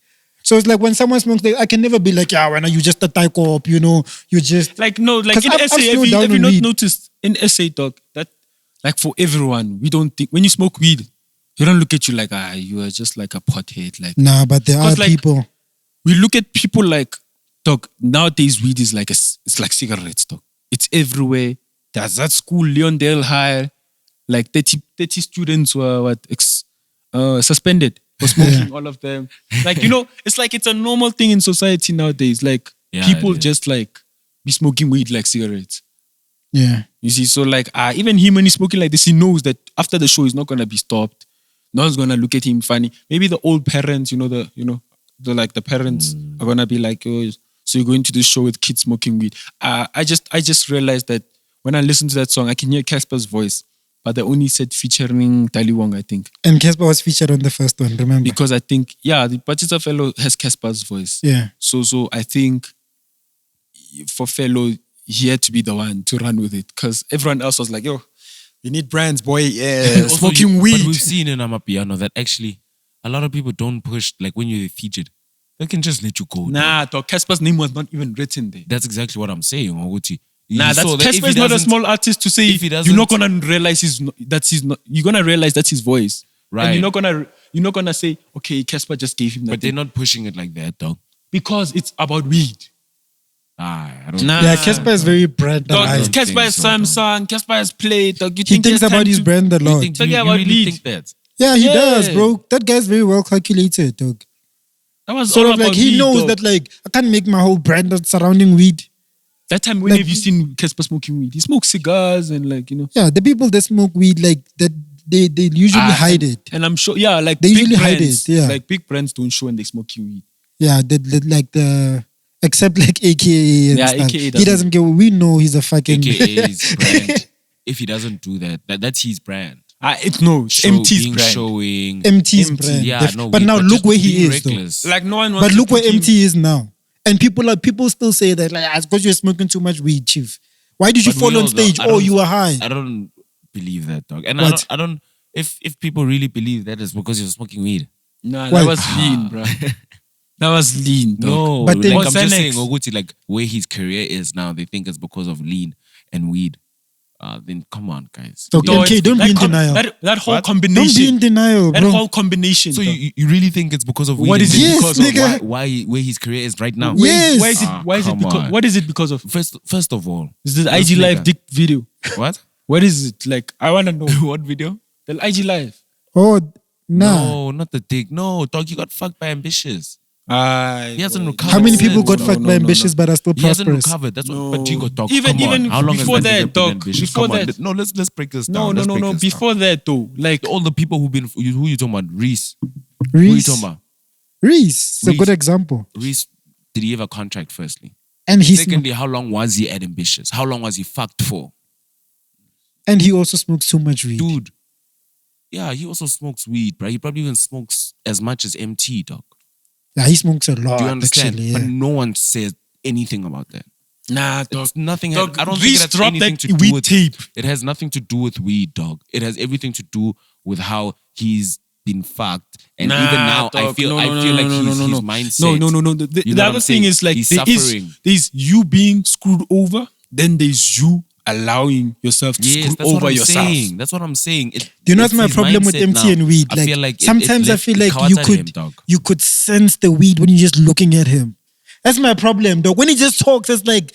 So it's like when someone smokes, I can never be like, yeah, when you just a tie up, you know, you just like no, like in essay, have you not noticed in essay, dog, that like for everyone, we don't think when you smoke weed, He don't look at you like, you are just like a pothead. Like, Nah, but there are 'cause, like, people. we look at people like, dog, nowadays weed is like, it's like cigarettes, dog. It's everywhere. There's that school, Leondale High, like 30 students were suspended for smoking, all of them. Like, it's like it's a normal thing in society nowadays. Like, people just like be smoking weed like cigarettes. Yeah. You see, so like even him when he's smoking like this, he knows that after the show he's not gonna be stopped. No one's gonna look at him funny. Maybe the old parents, the parents are gonna be like, oh, so you're going to this show with kids smoking weed. I just realized that when I listen to that song, I can hear Casper's voice, but they only said featuring Dali Wong, I think. And Casper was featured on the first one, remember? Because I think, the Pachita fellow has Casper's voice. Yeah. So I think for fellow, he had to be the one to run with it because everyone else was like, yo, you need brands, boy. Yeah, smoking weed. But we've seen in Amapiano that actually a lot of people don't push, like when you're featured, they can just let you go. Nah, dog, Casper's name was not even written there. That's exactly what I'm saying, Oguchi. Casper is not a small artist to say you're not gonna realize you're gonna realize that's his voice. Right. And you're not gonna say, okay, Casper just gave him that. But they're not pushing it like that, dog. Because it's about weed. I don't Yeah, Casper is very brand aligned. Casper has Samsung, Casper has Plate. Dog, He thinks about his brand a lot. Talking about really lead. think that? Yeah, he does, bro. That guy's very well calculated, dog. That was Sort all of like about he weed, knows dog. that like I can't make my whole brand surrounding weed. That time when have you seen Casper smoking weed? He smokes cigars and Yeah, the people that smoke weed like that they usually hide it. And I'm sure, like They big usually hide brands, it, yeah. like big brands don't show when they smoking weed. Yeah, except like AKA and Yeah, stuff. AKA He doesn't. doesn't get. We know he's a fucking. AKA's brand. If he doesn't do that's his brand. It's eMtee's Being brand. showing. eMtee's eMtee. brand. Yeah, no, but now but look just where he being is, though. reckless. Like no one wants But to look where put him- eMtee is now, and people still say that like it's because you're smoking too much weed, chief. Why did you But fall we on all know- stage? I Oh, don't- you were high. I don't believe that, dog. And What? I don't. If people really believe that, it's because you're smoking weed. Nah, Why? that was lean, bro. That was lean, dog. No, But then- like I'm just Xanax. saying, Oguchi, like where his career is now, they think it's because of lean and weed. Then come on, guys. So Dog, okay, don't be in denial. That whole What? Don't combination. be in denial, That bro. whole combination. So dog. you really think it's because of weed? What is it Yes, because of? nigga. Why where his career is right now? Yes. Why is it? Why is it come because? on. What is it because of? First of all, Is this this IG live nigga- dick video? what? What is it like? I wanna know. What video? The IG live. Oh, nah. No, not the dick. No, dog, you got fucked by Ambitious. He hasn't recovered. How many people since. got No, fucked no, by no, ambitious but are still He hasn't prosperous? recovered. That's what. No. But you got dog. Even- come on. even How long before has that, nigga been dog, ambitious? before Come on. that. No, let's break this No, down. no, Let's no, break no. this down. Before that, though, like all the people who you talking about? Reese. Who you Reese. talking about? Reese is a Reese. good example. Reese. Did he have a contract? Firstly. And Secondly, how long was he at Ambitious? How long was he fucked for? and he also smokes too much weed. Dude. Yeah, he also smokes weed, bro. He probably even smokes as much as eMtee, dog. Yeah, he smokes a lot. Do you understand? Actually, yeah. But no one says anything about that. nah, dog. It's nothing. Dog, I don't think Reese it has dropped anything that to do weed with tape. It has nothing to do with weed, dog. It has everything to do with how he's been fucked, and Nah, even now, I dog. feel No, like his mindset. No. The You know what other I'm thing saying? is like He's there's you being screwed over, then there's you allowing yourself to Yes, screw that's what over I'm yourself. saying. That's what I'm saying. Do you know what's it's my his problem with mindset MT now. and weed? I Like feel like sometimes I feel like you could sense the weed when you're just looking at him. That's my problem, though. When he just talks, it's like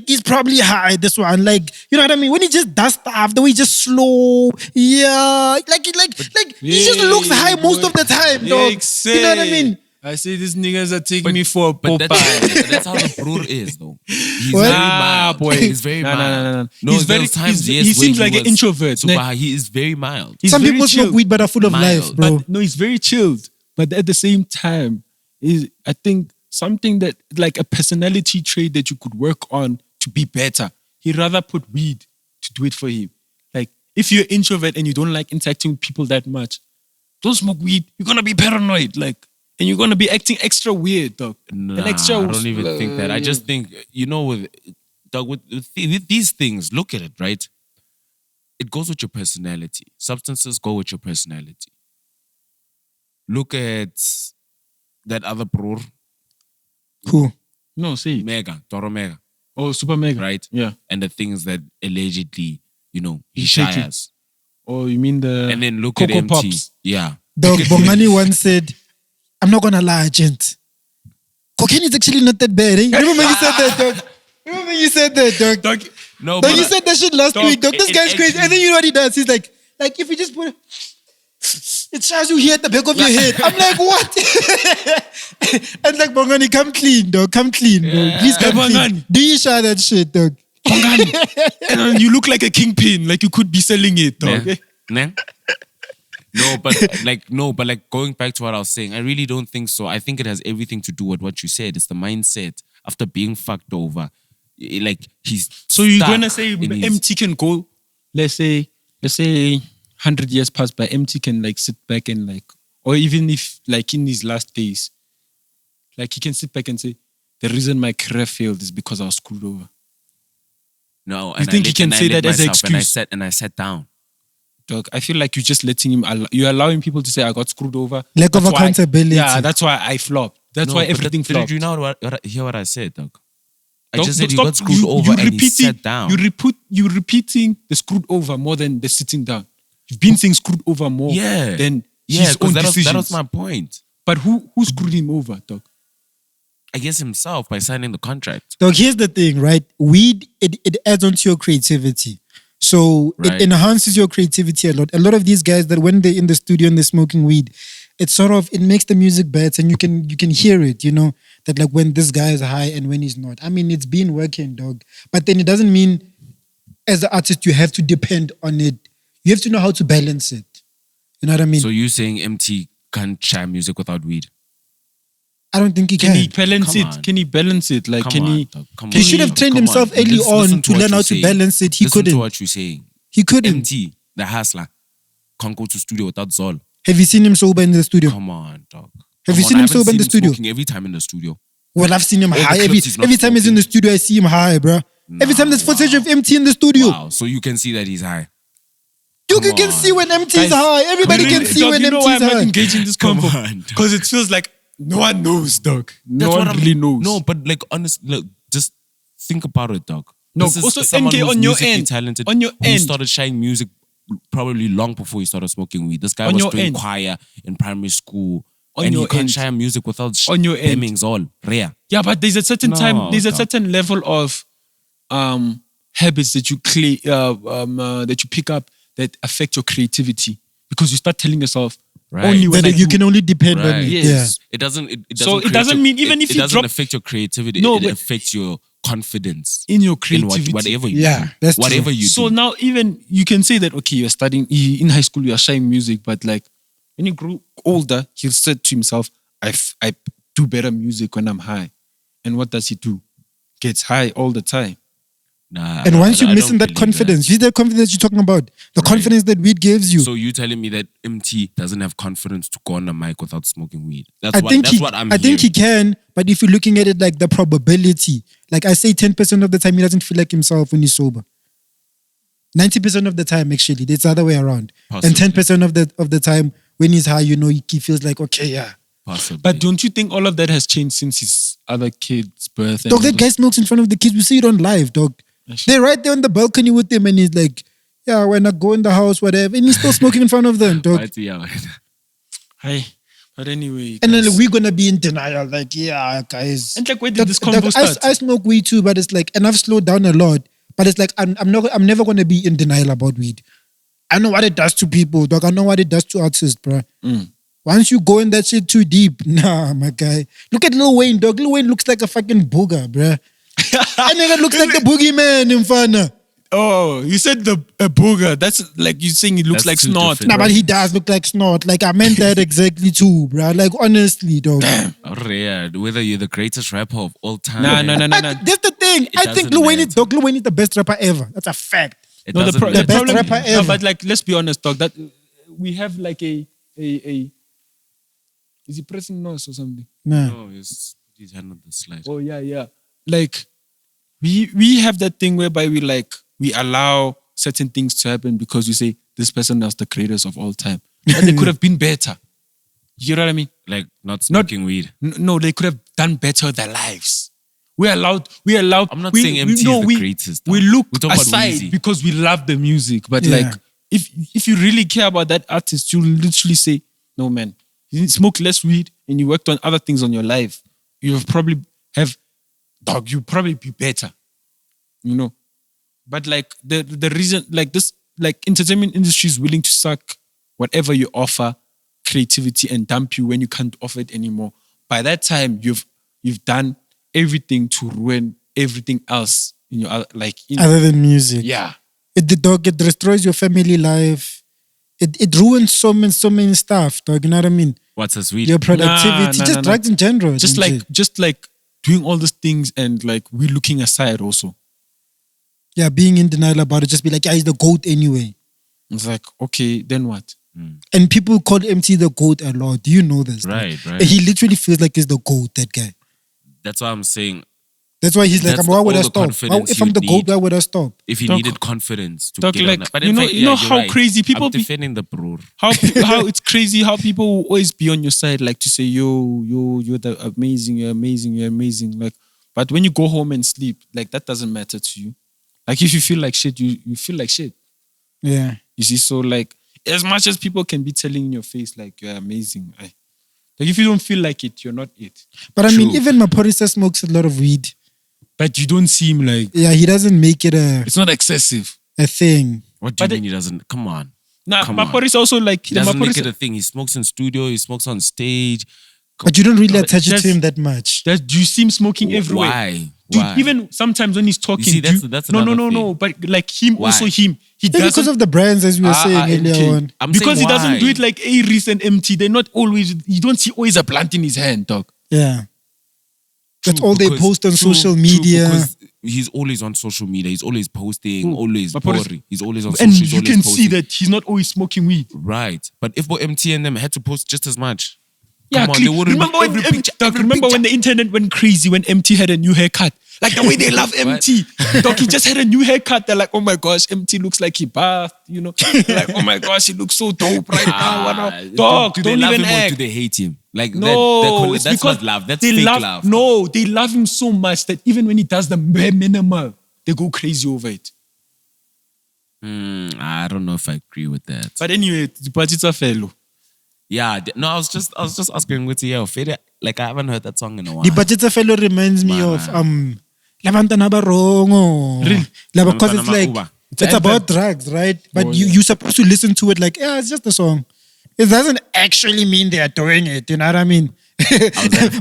he's probably high. This one, like you know what I mean. When he just does stuff, the way he just slow, yeah, like he just looks high most of the time, dog. You know what I mean? I say these niggas are taking me for a But Popeye. that's how the brother is, though. He's What? very Nah, mild. boy. He's very Nah, mild. nah. No, He's there's times, he yes, seems where like he an was introvert. super ne? high. He is very mild. He's Some very people chilled. smoke weed but are full of Mild. life, bro. But no, he's very chilled. But at the same time, I think something that like a personality trait that you could work on to be better. He'd rather put weed to do it for him. Like if you're an introvert and you don't like interacting with people that much, don't smoke weed. You're gonna be paranoid, and you're gonna be acting extra weird, dog. Nah, and extra. I don't even think that. I just think, with these things, look at it, right? It goes with your personality. Substances go with your personality. Look at that other bro, Cool. No, see. Mega, Toro Mega, Oh, super mega. right? Yeah. And the things that allegedly, he He's taking. shares. Oh, you mean the And then look Cocoa at MT. Pops? Yeah. Dog, Bongani once said, I'm not gonna lie, gent. Cocaine is actually not that bad. Eh? Remember when you said that, dog? Remember when you said that, dog? Dog, No, Dog, you said that shit last dog, week, dog. This it guy's crazy. actually- And then you know what he does? He's like if you just put it shows you here at the back of your head. I'm like, what? And like, Bongani, come clean, dog. Come clean, dog. Please come clean. Bongani. Do you share that shit, dog? and then you look like a kingpin, like you could be selling it, dog. Nah. No, but like going back to what I was saying, I really don't think so. I think it has everything to do with what you said. It's the mindset after being fucked over. Like he's So you're stuck gonna say in his- eMtee can go, let's say 100 years pass by, eMtee can like sit back and like, or even if like in his last days, like he can sit back and say, the reason my career failed is because I was screwed over. No, You think he can say that as an And excuse? I sat down. Dog, I feel like you're just letting him, you're allowing people to say I got screwed over. Lack of That's why- accountability. Yeah, that's why I flopped. That's No, why but everything flopped. Did you know hear what I said, dog? I Dog, just said you stop- got screwed over and he sat down. You're repeating the screwed over more than the sitting down. You've been saying screwed over more Yeah. than Yeah, his own because decisions. that was my point. But who screwed him over, dog? I guess himself by signing the contract. Dog, here's the thing, right? Weed, it adds on to your creativity. So Right. it enhances your creativity a lot. A lot of these guys that when they're in the studio and they're smoking weed, it makes the music better and you can hear it, you know, that like when this guy is high and when he's not. I mean, it's been working, dog. But then it doesn't mean as an artist you have to depend on it. You have to know how to balance it. You know what I mean? So you saying eMtee can't share music without weed? I don't think he Can can. he balance Come it? on. Can he balance it? Like, can he? Come He on, should have dog. trained Come himself on. early on Listen to what learn you're how to saying. balance it. He Listen couldn't. to what you're saying. He couldn't. eMtee, the hustler, can't go to studio without Zol. Have you seen him sober in the studio? Come on, dog. Have Come you on, seen I him haven't sober in the him studio? smoking every time in the studio. Well, I've seen him All the high. clips Every he's not time he's in the studio, I see him high, bro. Every time there's footage of eMtee in the studio, Wow, so you can see that he's high. you come can on. see when eMtee is Guys, high. Everybody we can really- see dog, when you know eMtee why is I'm not high. engaging this Come convo? on, dog. Because it feels like no one knows, dog. No That's one what really knows. No, but like honestly, look, just think about it, dog. No, This is also, someone NK, who's on your musically end, talented, on your who end. started sharing music probably long before he started smoking weed. This guy On was your doing end. choir in primary school, On and your he can't end. share music without On your end. Hemmings all rare. Yeah, but there's a certain No, time, there's a dog. certain level of habits that that you pick up that affect your creativity because you start telling yourself Right. only when That I you do. can only depend on Right. it. Yes. Yeah. It doesn't. It So doesn't. it create doesn't your- mean even if it you doesn't drop- affect your creativity. No, it but- affects your confidence in your in creativity. whatever you Yeah, do. that's true. Whatever you So do. now even you can say that okay, you're studying in high school, you're sharing music, but like when you grow older, he'll said to himself, I do better music when I'm high. And what does he do? Gets high all the time. Nah, And once I you're don't missing that believe confidence, you see that confidence you're talking about, the confidence that weed gives you. So you telling me that eMtee doesn't have confidence to go on a mic without smoking weed? That's I what. think That's what I'm I think he hearing. can, but if you're looking at it like the probability, like I say 10% of the time he doesn't feel like himself when he's sober. 90% of the time, actually, it's the other way around. Possibly. And 10% of the time when he's high, you know, he feels like, okay, yeah. Possibly. But don't you think all of that has changed since his other kid's birth? and Dog, all that guy smokes in front of the kids. We see it on live, dog. They're right there on the balcony with him and he's like, yeah, when I go in the house, whatever. And he's still smoking in front of them, dog. Right, yeah. Hi. But anyway. And then guys. we're going to be in denial. Like, yeah, guys. And like, where did this convo I start? smoke weed too, but it's like, and I've slowed down a lot. But it's like, I'm never going to be in denial about weed. I know what it does to people, dog. I know what it does to artists, bro. Once you go in that shit too deep, nah, my guy. Look at Lil Wayne, dog. Lil Wayne looks like a fucking booger, bro. That nigga looks like the boogeyman in Fana. Oh, you said a booger. That's like you saying it looks That's like too snot. different. Nah, but he does look like snot. Like, I meant that exactly too, bro. Like, honestly, dog. Rare. Whether you're the greatest rapper of all time. No. That's the thing. I think doesn't Lil Wayne is, matter. dog. Lil Wayne is the best rapper ever. That's a fact. It No, the doesn't the matter. best rapper No, ever. but like, let's be honest, dog. That we have like a. Is he pressing nose or something? Nah. No, he's hand on the slide. Oh yeah. Like we have that thing whereby we allow certain things to happen because we say this person is the greatest of all time, and they could have been better. You know what I mean? Like not smoking weed. No, they could have done better with their lives. We allowed. I'm not saying eMtee is the greatest, We though. look We're talking about aside Weezy. because we love the music, but Yeah. like if you really care about that artist, you'll literally say, no man, you smoke less weed and you worked on other things on your life. You'll probably you'll probably be better. You know? But like the reason like this, like entertainment industry is willing to suck whatever you offer, creativity, and dump you when you can't offer it anymore. By that time, you've done everything to ruin everything else in your other than music. Yeah. It destroys your family life. It ruins so many stuff, dog. You know what I mean? What's a sweet? Your productivity, drugs in general. Just like doing all these things and like we looking aside also. Yeah, being in denial about it, just be like, yeah, he's the GOAT anyway. It's like, okay, then what? And people call eMtee the GOAT a lot. Do you know this? Right. He literally feels like he's the GOAT, that guy. That's why I'm saying. That's why he's like, why would I stop? If I'm the GOAT, why would I stop? If he needed confidence to get like, on that. But you know how crazy people I'm defending the bro. How it's crazy how people will always be on your side, like to say, yo, you're amazing, you're amazing. Like, but when you go home and sleep, like that doesn't matter to you. Like if you feel like shit, you feel like shit. Yeah. You see, so like as much as people can be telling in your face like you're amazing, like if you don't feel like it, you're not it. But I mean, even Maporisa smokes a lot of weed. But you don't seem like... Yeah, he doesn't make it it's not excessive. A thing. What do you mean he doesn't? Come on. Nah, Maporisa also like... He doesn't make it a thing. He smokes in studio, he smokes on stage. But you don't really attach it to him that much. Do you see him smoking everywhere? Why? Dude, even sometimes when he's talking... You see, that's no. But like him, Why? also him. He doesn't... Because of the brands, as we were saying earlier on. Because he doesn't do it like Arecce and eMtee. They're not always... You don't see always a plant in his hand, dog. Yeah. That's all they post on social media. Because he's always on social media. He's always posting, always boring. He's always on social media. And you can see that he's not always smoking weed. Right. But if eMtee and them had to post just as much. Yeah, come on, they wouldn't remember be when the internet went crazy when eMtee had a new haircut? Like the way they love eMtee. Dog, he just had a new haircut. They're like, oh my gosh, eMtee looks like he bathed, you know. Like, oh my gosh, he looks so dope right now. Dog, do don't they love even him act. Or do they hate him? Like no, that's not love. That's they fake love. No, they love him so much that even when he does the bare minimal, they go crazy over it. I don't know if I agree with that. But anyway, dipatjie fellow. Yeah, no, I was just asking with you, like I haven't heard that song in a while. Dipatjie fellow reminds me of Labantana Barongo. Really? Because it's like it's about drugs, right? But you're supposed to listen to it like, yeah, it's just a song. It doesn't actually mean they are doing it. You know what I mean?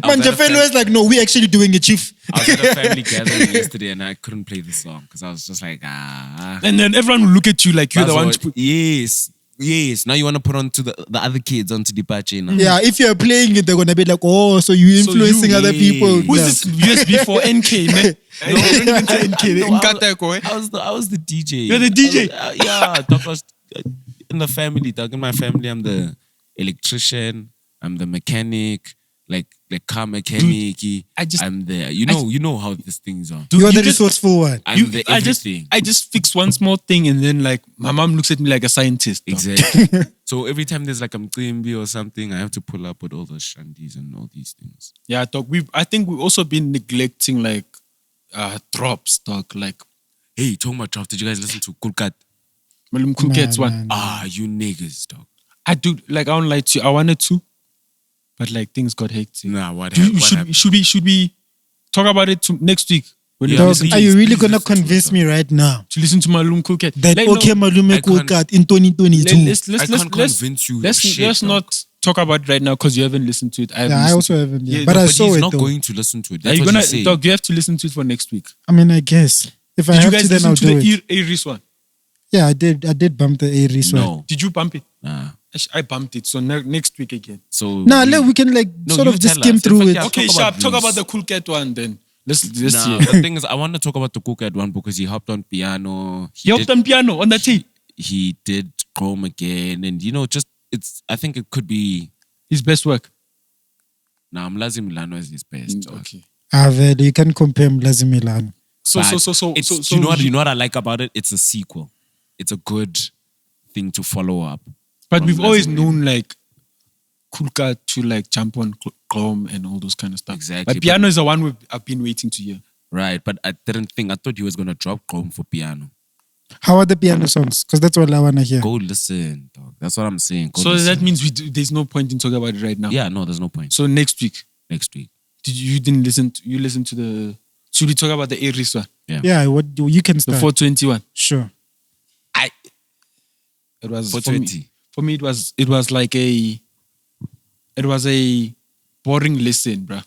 Manja fellow is like, no, we're actually doing it, chief. I was at a family gathering yesterday and I couldn't play the song because I was just like, And then everyone will look at you like you're the one to put... Yes. Now you want to put on to the other kids onto dipatjie now. Yeah, if you're playing it, they're going to be like, oh, so you're influencing other people. Who's this USB for NK, man? I was the DJ. You're the DJ? Dog was in the family, dog. In my family, I'm the electrician, I'm the mechanic, like car mechanic. I'm the you know how these things are. You're the resourceful one. I'm the everything. I just fix one small thing and then like my mom looks at me like a scientist. Dog. Exactly. So every time there's like a mcimbi or something, I have to pull up with all those shandies and all these things. Yeah, dog. I think we've also been neglecting like drops, dog. Like, hey, talking about drops, did you guys listen to Kulkat? Malum Kulkat's one. You niggas, dog. I do, like, I don't lie to you. I wanted to, but like things got hectic. Nah, what happened? Should we talk about it next week? Dog, are you really gonna convince me right now to listen to Malum Kulkat? That like, okay, Malum Kulkat in 2022. I can't convince you. Let's not talk about it right now because you haven't listened to it. I also haven't. Yeah. But I saw he's it. Not though. going to listen to it. That's what he's saying. Dog, you have to listen to it for next week. I mean, I guess if I have to, then I'll do it. Did you guys listen to the Arecce one? Yeah, I did bump the Arecce one. No. Did you bump it? Nah. I bumped it. So next week again. So we can like sort of just skim through it. Okay, sharp. Talk about the Cool Cat one then. Let's see. The thing is, I want to talk about the Cool Cat one because he hopped on piano. He hopped on piano on the tape. He did Chrome again, and I think it could be his best work. Nah, Mlazi Milano is his best. Okay. You can compare Mlazi Milano. So you know what I like about it? It's a sequel. It's a good thing to follow up. But we've always known like Cool Cat to like jump on Chrome and all those kind of stuff. Exactly. But piano is the one I've been waiting to hear. Right, but I thought he was gonna drop Chrome for piano. How are the piano songs? Because that's all I wanna hear. Go listen, dog. That's what I'm saying. Go So listen. that means there's no point in talking about it right now. Yeah, no, there's no point. So next week, Next week. you didn't listen? You listened to the? Should we talk about the Aries one, Yeah, what do you can the start? 421? Sure. It was 420. For me, it was like a boring listen, bruh.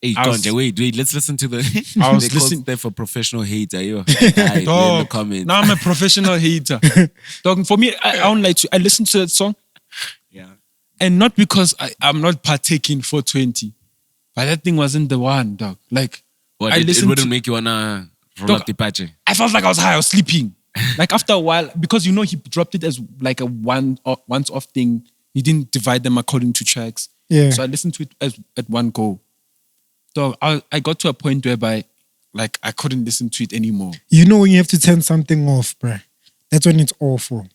Hey, I was- Konje, wait. Let's listen to the. I was they call listening- Steph a professional hater. Yo, in the Dog, comments. now I'm a professional hater. Dog, for me, I don't like to. I listen to that song, Yeah. and not because I'm not partaking 420, but that thing wasn't the one, dog. Like What, I it listened wouldn't to- make you wanna roll Dog, up dipatjie. I felt like I was high. I was sleeping. Like after a while, because he dropped it as like a once off thing. He didn't divide them according to tracks. Yeah. So I listened to it at one go. Dog, I got to a point whereby like I couldn't listen to it anymore. You know when you have to turn something off, bruh. That's when it's awful.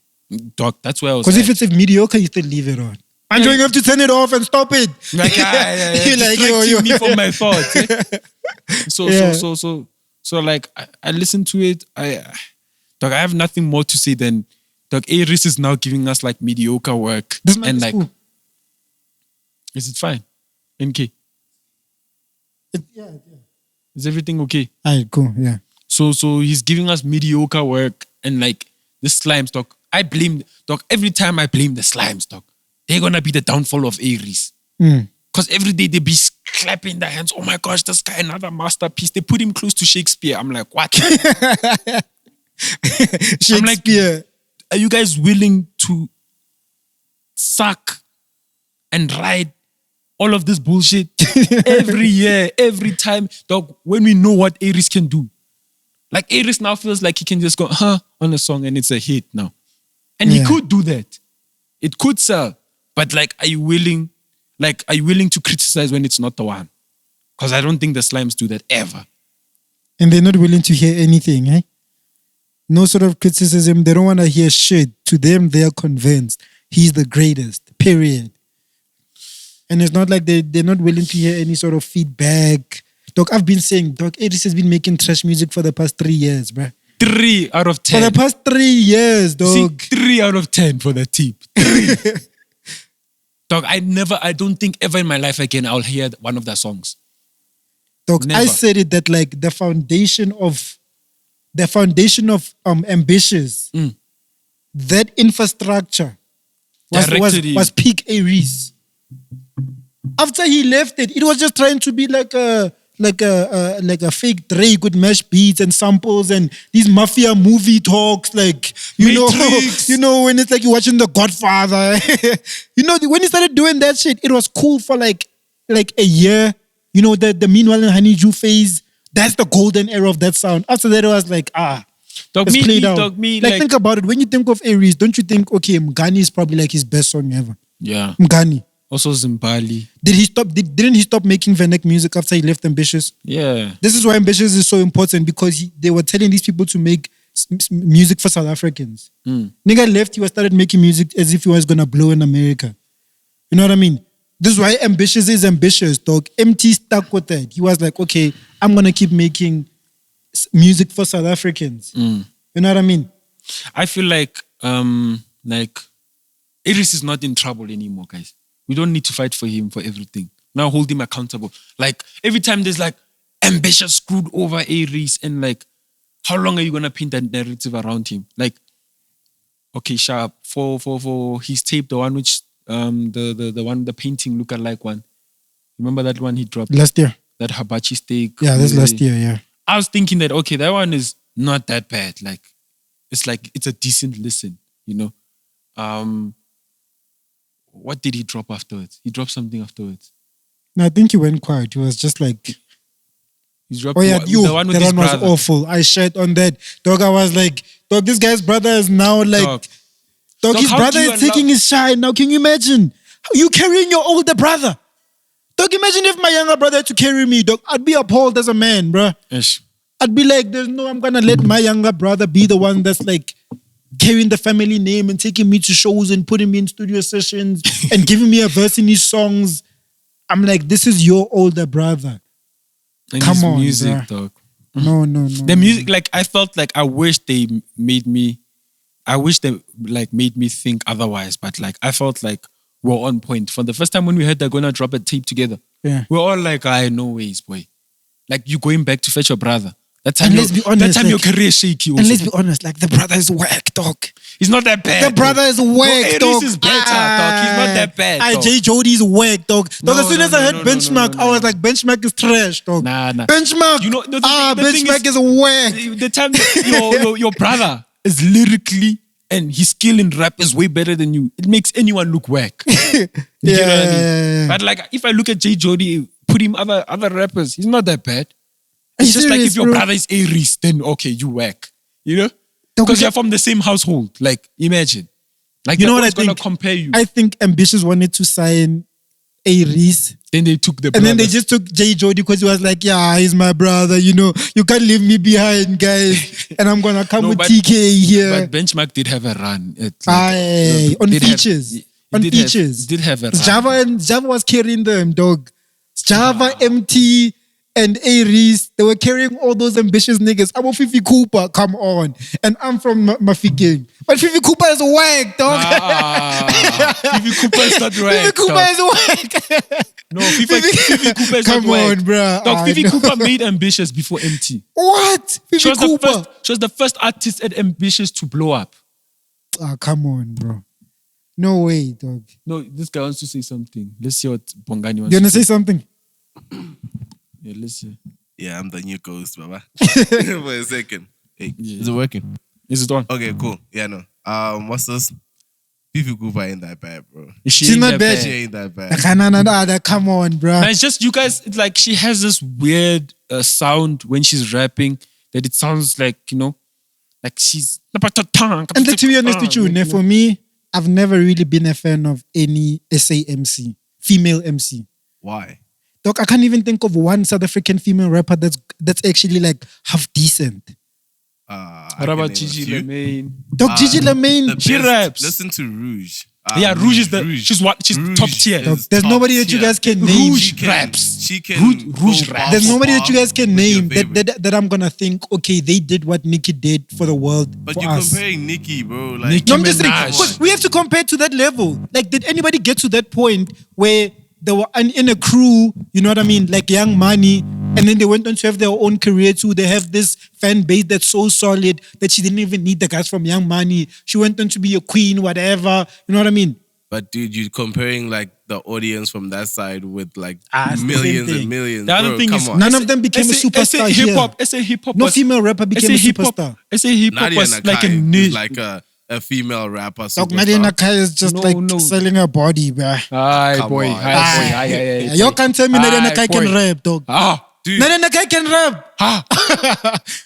Dog, that's where I was. Because at. if it's mediocre, you still leave it on. And you have to turn it off and stop it. Like, You're like, yo. me from my thoughts. Eh? Yeah. So like I listened to it. Dog, I have nothing more to say than Dog Aries is now giving us like mediocre work. This man and is like, cool. is it fine? NK, Yeah. is everything okay? Alright, cool. Yeah. So he's giving us mediocre work and like the slimes, dog. Every time I blame the slimes, dog, they're gonna be the downfall of Aries. Because every day they be clapping their hands. Oh my gosh, this guy, another masterpiece. They put him close to Shakespeare. I'm like, what? Shakespeare. Are you guys willing to suck and ride all of this bullshit every year, every time? Dog, when we know what Aries can do. Like Aries now feels like he can just go, on a song and it's a hit now. And he Yeah. could do that. It could sell. But like, are you willing to criticize when it's not the one? Because I don't think the slimes do that ever. And they're not willing to hear anything, eh? No sort of criticism. They don't want to hear shit. To them, they are convinced he's the greatest, period. And it's not like they're not willing to hear any sort of feedback. Dog, I've been saying, Dog, Aries has been making trash music for the past 3 years, bruh. 3 out of For 10. the past 3 years, See, dog. 3 out of 10 for the tip. 3. Dog, I don't think ever in my life again I'll hear one of their songs. Dog, I Never. said it that like the foundation of Ambitious, that infrastructure Directed was him. peak Aries. After he left it, it was just trying to be like a fake Drake with mash beats and samples and these mafia movie talks, like Matrix. you know when it's like you're watching The Godfather. When he started doing that shit, it was cool for like a year. You know, the Meanwhile in Honeydew phase, that's the golden era of that sound. After that, it was like, Dog, it's me, played me, out. dog, me, like, like- think about it. When you think of Aries, don't you think, okay, Mgani is probably like his best song ever? Yeah. Mgani. Also Zimbali. Didn't he stop making Blvck music after he left Ambitious? Yeah. This is why Ambitious is so important, because they were telling these people to make music for South Africans. Nigga left, he started making music as if he was gonna blow in America. You know what I mean? This is why Ambitious is ambitious, dog. eMtee stuck with that. He was like, okay, I'm gonna keep making music for South Africans. You know what I mean? I feel like Aries is not in trouble anymore, guys. We don't need to fight for him for everything. Now hold him accountable. Like every time there's like Ambitious screwed over Aries, and like, how long are you gonna paint that narrative around him? Like, okay, sharp for his tape, the one which the painting lookalike one. Remember that one he dropped? Last year. That hibachi steak. Yeah, that's last year, yeah. I was thinking that, okay, that one is not that bad. Like it's a decent listen, you know. What did he drop afterwards? He dropped something afterwards. No, I think he went quiet. He was just like, He dropped oh yeah, the one with that his one was brother. awful. I shared on that. Dog, I was like, dog, this guy's brother is now like, Dog. dog, Dog, his how brother do you is taking his shine. Now, can you imagine? You carrying your older brother. Dog, imagine if my younger brother had to carry me, dog. I'd be appalled as a man, bruh. Ish. I'd be like, I'm gonna let my younger brother be the one that's like carrying the family name and taking me to shows and putting me in studio sessions and giving me a verse in his songs. I'm like, this is your older brother. And Come his on, music, bruh. dog. No. The music, like I felt like I wish they made me think otherwise. But like I felt like we're on point. From the first time when we heard they're gonna drop a tape together, we're all like, no ways, boy. Like you going back to fetch your brother. That time, let's be honest, that time your career is shaky. Also. And let's be honest, like the brother is whack, dog. He's not that bad. The brother is whack, dog. Arecce is better, dog. He's not that bad, dog. J. Jody's whack, dog. Dog, No, as soon as I heard Benchmark, I was like, Benchmark is trash, dog. Nah. Benchmark. You know, the thing Benchmark is whack. The time that your brother is lyrically and his skill in rap is way better than you. It makes anyone look whack. You get what I mean? But like, if I look at J. Jody, put him other rappers, he's not that bad. It's just like if your brother is Aries, then okay, you whack. You know? Because you're from the same household. Like, imagine. Like, you know what I gonna think? Compare you. I think Ambitious wanted to sign Aries. Then they took the And then they just took J. Jody because he was like, yeah, he's my brother, you know. You can't leave me behind, guys. And I'm going to come with TK here. But Benchmark did have a run. On features. Did have a run. Java was carrying them, dog. Java, eMtee, and Aries, they were carrying all those ambitious niggas. I'm a Fifi Cooper, come on. And I'm from Mafikeng. But Fifi Cooper is whack, dog. Fifi Cooper is not whack. Fifi Cooper is whack. No, Fifi Cooper is not whack. Come on, bruh. Dog, Fifi Cooper made Ambitious before eMtee. What? Fifi Cooper? She was the first artist at Ambitious to blow up. Come on, bro. No way, dog. No, this guy wants to say something. Let's see what Bongani wants You want to say something? Yeah, let's see. Yeah, I'm the new ghost, Baba. For a second. Hey, Is it working? Is it on? okay, cool. Yeah, no. What's this? Fifi Cooper ain't that bad, bro. She's not bad. She ain't that bad. Come on, bro. No, it's just you guys. It's like she has this weird sound when she's rapping that it sounds like, you know, like she's. And like, to be honest with you, for me, I've never really been a fan of any SA MC, female MC. Why? Dog, I can't even think of one South African female rapper that's actually like half decent. What about Gigi Lemaine? Dog, Gigi Lemaine, she raps. Listen to Rouge. Yeah, Rouge is she's Rouge top tier. Dog, there's nobody that you guys can name. Rouge raps. She can Rouge raps. There's nobody that you guys can name that I'm gonna think, okay, they did what Nicki did for the world. But for you're us. comparing Nicki, bro. Like, Nicki No, I'm just saying, Minaj. because we have to compare to that level. Like, did anybody get to that point where they were in a crew, you know what I mean, like Young Money, and then they went on to have their own career too. They have this fan base that's so solid that she didn't even need the guys from Young Money. She went on to be a queen, whatever. You know what I mean? But dude, you're comparing like the audience from that side with like it's the same millions thing. and millions. The other Bro, thing come is on. None of them became a superstar here. hip hop. No female rapper became a superstar. Hip hop Nadia was Nakai like a is niche. like a female rapper. Dog, Superstar. Nadia Nakai is just No. selling her body, bruh. Hi, Come boy. on. Hi, boy. You can't tell me Nadia Aye, Nakai can boy. rap, dog. Dude, Nadia Nakai can rap. Dog,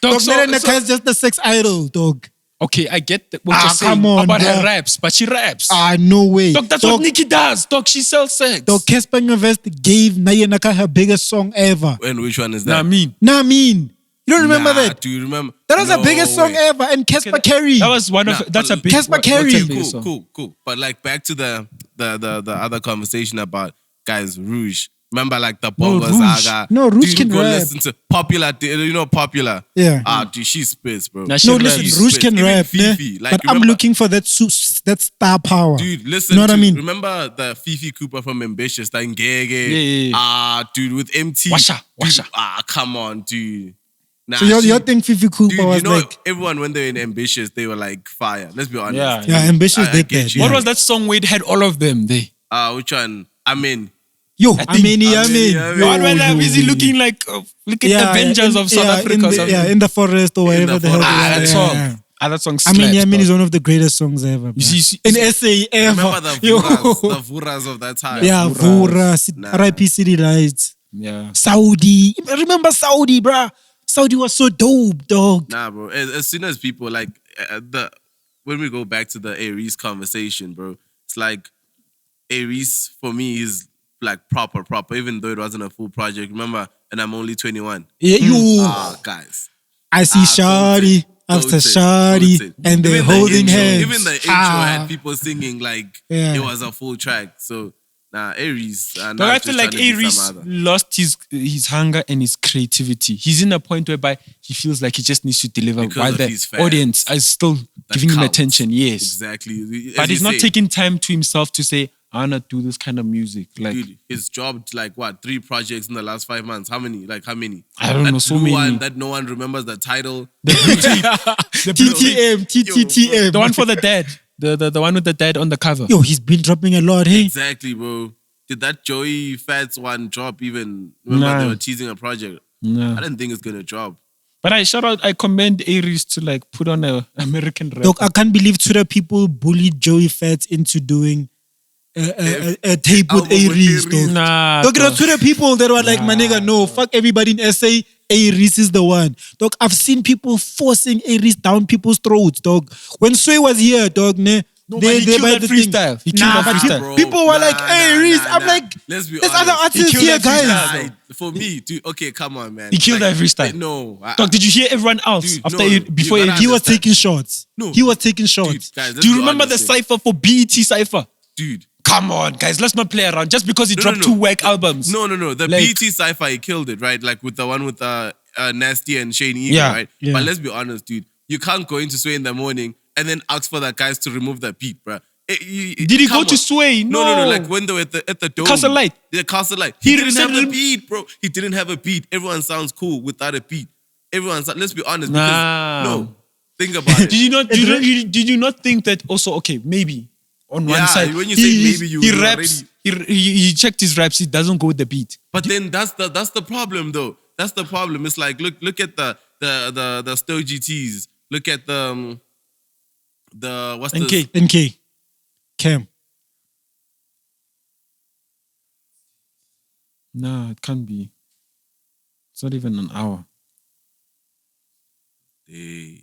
Dog, Nadia Nakai is just a sex idol, dog. okay, I get what you're saying come on, about her bruh. raps, but she raps. No way. Dog, that's what Nicki does. Dog, she sells sex. Dog, Casper Nyovest gave Nadia Nakai her biggest song ever. and which one is Nah, that? mean. Nah, mean. You don't remember that? Do you remember? That was the No biggest song way. ever. And Casper carried. That was one of that's a big Casper Carey. what's her biggest song? Cool. But like back to the other conversation about guys Rouge. Remember like the Bongo Rouge. Saga? No, Rouge Dude, can go rap. listen to Popular. You know Popular? Yeah. Dude, she spits, bro. Nah, she No, raps. listen, Rouge can Even rap, Fifi, ne? like, But I'm remember- looking for that star power. Dude, listen. You know what I mean? Remember the Fifi Cooper from Ambitious, that Ngege? Yeah. Dude, with eMtee. Washa. Dude, come on, dude. Nah, So your thing Fifi Cooper dude, was you know, like, everyone when they were in Ambitious, they were like fire. Let's be honest. Yeah. yeah, Ambitious I did get that. you. What Yeah. was that song where it had all of them there? Which one? I mean, Yo, I I mean. The one where I'm busy looking like Avengers of South Africa or something. in the forest or whatever the hell. That song. That song slaps. I mean, dog. is one of the greatest songs ever. Bro. You see, in SA ever. remember the Yo. Vuras of that time? Yeah, Vura, RIP City Lights, yeah. Saudi. Remember Saudi, bruh? Saudi was so dope, dog. Nah, bro. As soon as people like when we go back to the Aries conversation, bro, it's like Aries for me is like proper, even though it wasn't a full project. Remember, and I'm only 21. Yeah, you. Guys. I see Shawty after Shawty, and they're Even the holding intro- hands. Even the intro had people singing like Yeah. it was a full track. So Nah, Aries. But I feel like Aries lost his hunger and his creativity. He's in a point whereby he feels like he just needs to deliver Because while of the his fans. audience is still giving him attention. Yes. Exactly. As But he's you not say, taking time to himself to say, I want to do this kind of music. Like, dude, his job, like what, 3 projects in the last 5 months? How many? Like how many? I don't know, so blue many. One that no one remembers the title. TTM. The one for the dad. The one with the dad on the cover. Yo, he's been dropping a lot, hey? Exactly, bro. Did that Joey Fats one drop even? Remember they were teasing a project? No. I didn't think it's gonna drop. But I commend Aries to like put on a American rap. Look, I can't believe Twitter people bullied Joey Fats into doing a tape with Aries, dog. Nah. Look, there are Twitter people that were like, my nigga, no, fuck everybody in SA. Aries is the one. Dog, I've seen people forcing Aries down people's throats, dog. When Sway was here, dog, He killed that freestyle. He killed that freestyle. Bro. People were like, Aries. I'm like, let's be there's honest. other artists here, guys. For me, dude, okay, come on, man. He killed that freestyle. No. Dog, did you hear everyone else Dude, after no, before you gotta He was understand. taking shots. No. He was taking shots. Dude, guys, let's Do you be remember honest the here. cipher for BET cipher? Dude. Come on, guys, let's not play around. Just because he dropped no. 2 whack albums. No. The Like- BET Sci-Fi, he killed it, right? Like with the one with Nasty and Shane Eagle, Yeah, right? yeah. But let's be honest, dude. You can't go into Sway in the morning and then ask for the guys to remove the beat, bro. Did he go to Sway? No. No. Like when they were at the dome. Castle Light. The Castle Light. He He didn't have said- a beat, bro. He didn't have a beat. Everyone sounds cool without a beat. Let's be honest. Nah. Because, no. Think about it. Did you not think that also, okay, maybe on one Yeah, side, when you say maybe, you he already- raps, he checked his raps, he doesn't go with the beat. But then that's the problem though. That's the problem. It's like look at the Stow GTs. Look at the what's NK. this? NK. Cam. No, it can't be. It's not even an hour. Hey.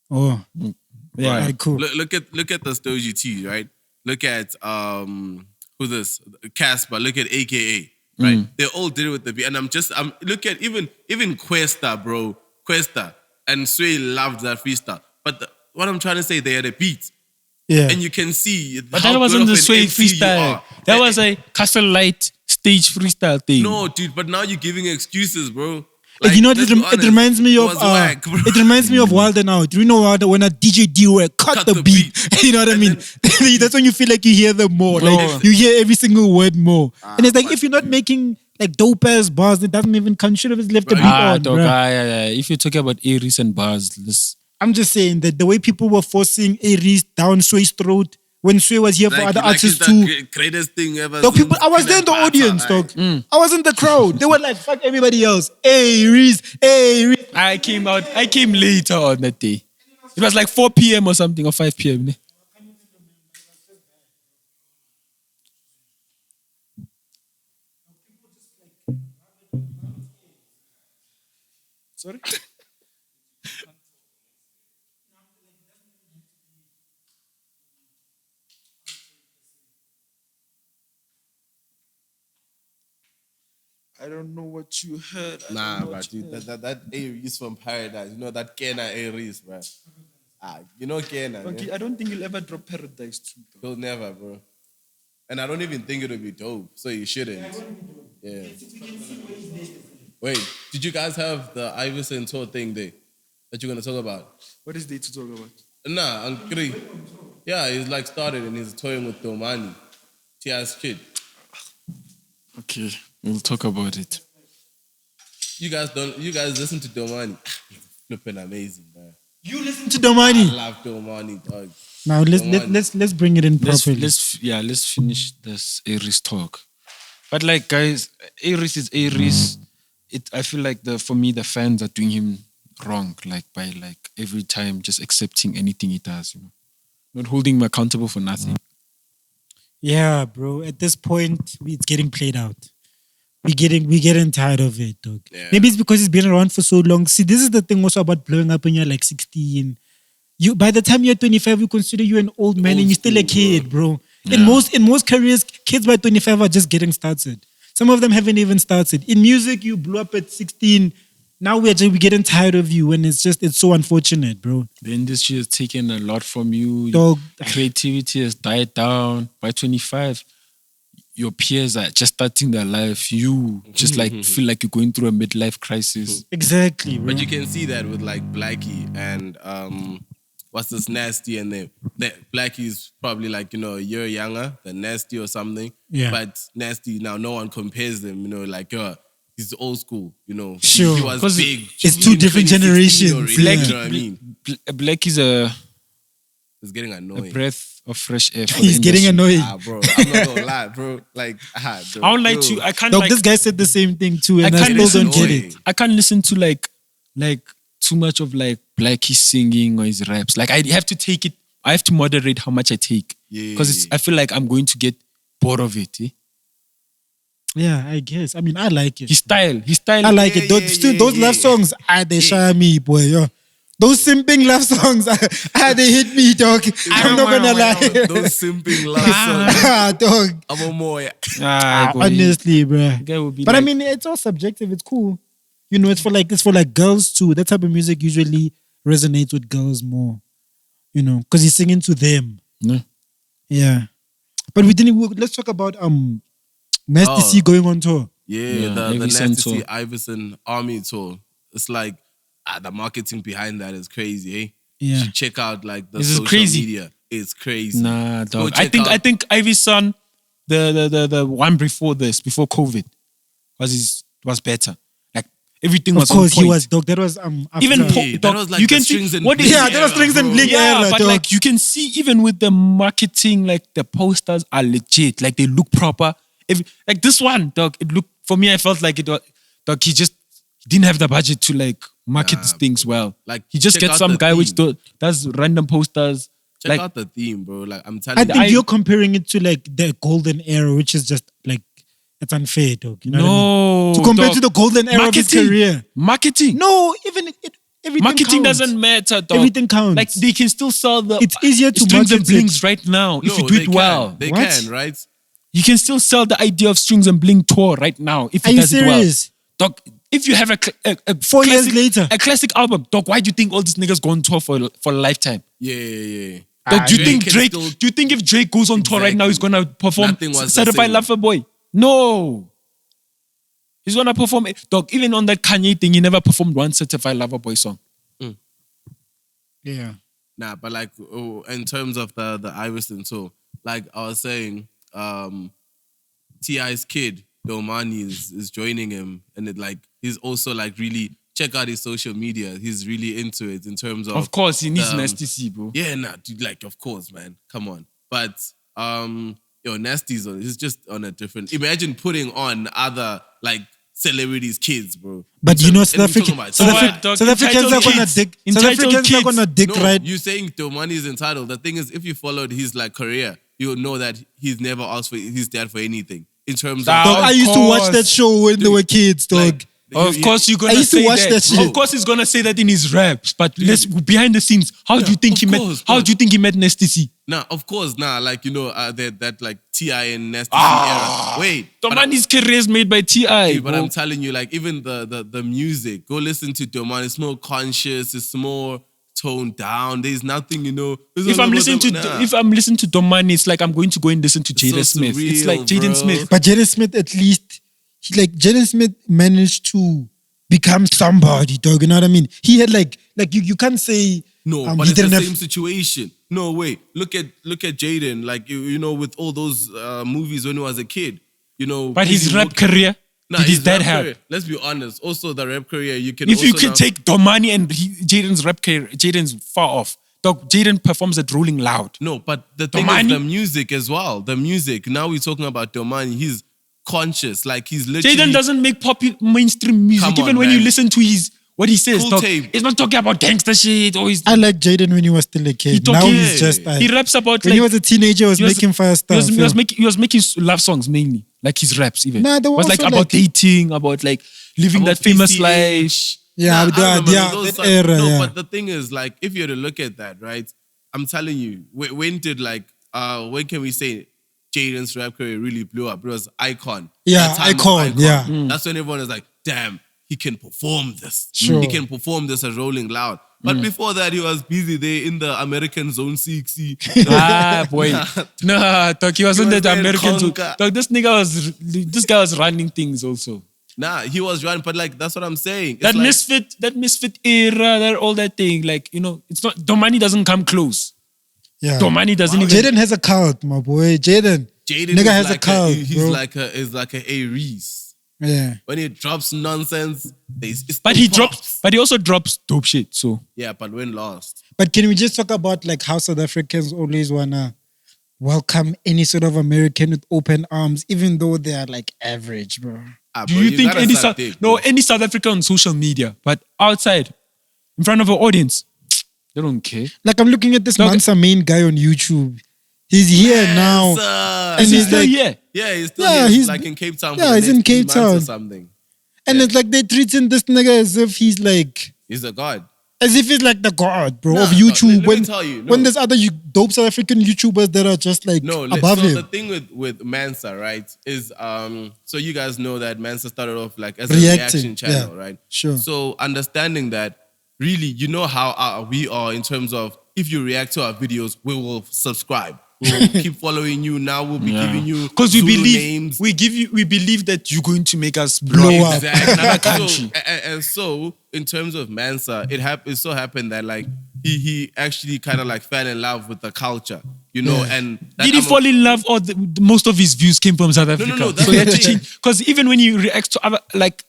Oh, Yeah. alright, cool. Look at the Stow GT, right? Look at who's this? Casper. Look at AKA. Right? They all did it with the beat. And I'm look at even Questa, bro. Questa. And Sway loved that freestyle. But what I'm trying to say, they had a beat. Yeah. And you can see But how that wasn't good the of an Sway MC you freestyle. are. That was a Castle Light stage freestyle thing. No, dude, but now you're giving excuses, bro. You know what? let's It be honest, reminds me it of was whack, bro. it reminds me of Wild and Out. Do you know what? When a DJ D cut the beat, you know what I mean? That's when you feel like you hear them more. Bro. Like you hear every single word more. And it's like if you're not making like dope ass bars, it doesn't even come. Should have just left the beat on. dog, bruh. yeah. If you're talking about Aries and bars, I'm just saying that the way people were forcing Aries down Sway's throat when Sway was here for other artists it's too. the greatest thing ever. Dog, people, since I was there in the Peanut audience, Butter, dog. I was in the crowd. They were like, fuck everybody else. Aries. I came later on that day. It was like 4 p.m. or something, or 5 p.m. ne? Sorry? I don't know what you heard. Nah, bro, dude, that Aries from Paradise. You know that Kena Aries, bro. You know Kena. Okay, Yeah? I don't think you'll ever drop Paradise too. Though. He'll never, bro. And I don't even think it'll be dope, so you shouldn't. Yeah. Wait, did you guys have the Ivyson Tour thing there that you're gonna talk about? What is there to talk about? Nah, on 3. Yeah, he's like started and he's toying with Domani. T.I.'s kid. Okay, we'll talk about it. You guys listen to Domani. He's flipping amazing, man. You listen to Domani. I love Domani, dog. Now let's bring it in properly. Let's finish this Aries talk. But like guys, Aries is Aries. I feel like for me the fans are doing him wrong, like by like every time just accepting anything he does, you know. Not holding him accountable for nothing. Yeah, bro. At this point, it's getting played out. We getting tired of it, dog. Yeah. Maybe it's because it's been around for so long. See, this is the thing also about blowing up when you're like 16. You by the time you're 25, we consider you an old man and you're still a kid, bro. Yeah. In most careers, kids by 25 are just getting started. Some of them haven't even started. In music, you blew up at 16. now we're getting tired of you, and it's so unfortunate, bro. The industry has taken a lot from you. Dog. Creativity has died down. By 25, your peers are just starting their life. You just like feel like you're going through a midlife crisis. Exactly, bro. But you can see that with like Blackie and what's this Nasty and them. Blackie's probably like, a year younger than Nasty or something. Yeah. But Nasty now no one compares them, like he's old school, Sure. He was big. It's two different 2016 generations. already, Blackie- you know what I mean? Black is a It's getting annoying. breath of fresh air. For He's the getting industry. annoyed. Bro, I'm not gonna lie, bro. Like, bro, I don't like bro. to. I can't Dog, like. this guy said the same thing too, and I I, can't still listen don't to get it. it. I can't listen to like too much of like Blackie singing or his raps. Like I have to take it. I have to moderate how much I take. Yeah. Because I feel like I'm going to get bored of it. Eh? Yeah, I guess. I mean, I like it. His style. I like it. Those love songs, they shy me, boy. Yo. Those simping love songs, they hit me, dog. I'm not gonna lie. Those simping love songs. Dog. I'm a more. Honestly, bro. Guy will be But like, I mean, it's all subjective. It's cool. It's for like girls too. That type of music usually resonates with girls more. Because he's singing to them. Yeah. Yeah. But let's talk about Nasty C going on tour. Yeah, the Ivyson Nasty Tour. Ivyson Army Tour. It's like the marketing behind that is crazy, eh? Yeah. You should check out like the This is social crazy. media. It's crazy. Nah, Go dog. I check think out- Ivyson, the one before this, before COVID, was better. Like everything Of was course, on point. he was, dog. That was after. Even Yeah, that dog, was like you the can see strings and what bling is Yeah, that was strings and bro. bling. Yeah, era, but dog. like you can see even with the marketing, like the posters are legit. Like they look proper. Like this one, dog, it looked for me. I felt like it was dog. He just didn't have the budget to like market these things well. Like, he just check gets out some the guy which theme. does random posters. Check like out the theme, bro. Like I'm I telling think you. you're comparing it to like the golden era, which is just like it's unfair, dog. You know what I mean? no, To compare dog. to the golden era of his career. Marketing. No, everything Marketing counts. doesn't matter, dog. Everything counts. Like they can still sell the. It's easier to strings and market it. blings right now if you do they it well. Can. They What? can, right? You can still sell the idea of strings and bling tour right now if Are it you does it well. serious? Dog, if you have a 4 years classic- later. a classic album, dog, why do you think all these niggas go on tour for a lifetime? Yeah. Dog, do you think Drake Drake? can still- Do you think if Drake goes on tour right now, he's gonna perform Nothing was the Certified same. Lover Boy? No, he's gonna perform. Dog, even on that Kanye thing, he never performed one Certified Lover Boy song. Yeah. Nah, but like in terms of the Ivyson tour, like I was saying, T.I.'s kid, Domani, is joining him, and he's also like really check out his social media. He's really into it in terms of. Of course, he needs um, Nasty C, bro. Yeah, nah, dude, like of course, man. Come on. But Nasty's he's just on a different. Imagine putting on other like celebrities' kids, bro. But And South we're talking African, about- South, What, Afri- dog? South Africans are Entitled gonna kids. dig. South Entitled Africans are kids. gonna dig No, right. you saying Domani is entitled. The thing is, if you followed his like career, you'll know that he's never asked for his dad for anything in terms Dog, Dog, of. I used to watch that course. show when they were kids, dog. Like, Of course, you're gonna I used to say watch that shit. Of course, he's gonna say that in his raps. But let's behind the scenes. How do you think of he met? course, How dog. do you think he met Nasty C? Nah, of course, like that like T.I. and Nasty Ah. era. Wait, Domani's career is made by T.I. but I'm telling you, like even the music. Go listen to Domani. It's more conscious. It's more toned down. There's nothing, If I'm listening to Domani, it's like I'm going to go and listen to It's so Jaden Smith. It's surreal, like Jaden bro. Smith. But Jaden Smith, at least, Jaden Smith managed to become somebody, dog. You know what I mean? He had like you can't say No, but he it's the didn't have. same situation. No, wait. Look at Jaden. Like with all those movies when he was a kid. But his rap career, did his dad rap have? career, let's be honest. Also, the rap career you can. If you also could take Domani and Jaden's rap career, Jaden's far off. Dog, Jaden performs at Rolling Loud. No, but the thing Domani? is the music as well. The music. Now we're talking about Domani. He's conscious. Like he's literally. Jaden doesn't make mainstream music. Come on, Even when you man. listen to what he says, Cool dog, tape. he's not talking about gangster shit or he's I like Jaden when he was still a kid. He Now talking- he's just he raps about when like he was a teenager, he was making fire stuff. He was making love songs mainly, like his raps even. Nah, they were was like also about like- dating, about like living About that famous PCH. life. Yeah, I remember yeah, those that songs. era, No, yeah. but the thing is, like, if you were to look at that, right? I'm telling you, when did when can we say Jaden's rap career really blew up? It was Icon. Yeah, That time of Icon, yeah. That's when everyone was like, damn, he can perform this. Sure. He can perform this at Rolling Loud. But before that, he was busy there in the American Zone 60. Boy. Nah, dog, he was He on was that there in American zoo. Conca. Dog, this guy was running things also. Nah, he was running, but like that's what I'm saying. It's That like, misfit era, all that thing. Like, it's not, Domani doesn't come close. Yeah. Domani doesn't even. Jaden has a cult, my boy. Jaden Jaden nigga is has like a cult, he's bro. like a Aries. Yeah. When he drops nonsense, it's But still he pops. but he also drops dope shit. So Yeah, but when lost. But can we just talk about like how South Africans always wanna welcome any sort of American with open arms, even though they are like average, bro? do you think any South African on social media, but outside, in front of an audience, they don't care. Like I'm looking at this Dog- Mansa main guy on YouTube. He's here now. And Is he he's still like- here? yeah, he's still Yeah, here. he's- He's like in Cape Town. yeah, for the he's in next 3 Cape months or Town. something. And Yeah. it's like they're treating this nigga as if he's like, He's a god. as if he's like the god, bro, Nah, of no, YouTube. let me tell you, no. When there's other dope South African YouTubers that are just like No, above so him. the thing with Mansa, right, is so you guys know that Mansa started off like as a Reacting, reaction channel, yeah, right? sure. So understanding that, really, you know how we are in terms of if you react to our videos, we will subscribe. We'll keep following you. Now we'll be giving you Because we Zulu believe names. we believe that you're going to make us Blow up. Exactly. another country. And so, in terms of Mansa, it so happened that like he actually kind of like fell in love with the culture, Yeah. and that Did he I'm a- fall in love, or most of his views came from South Africa? no, that's so he had the to thing. change. Because even when he reacts to other like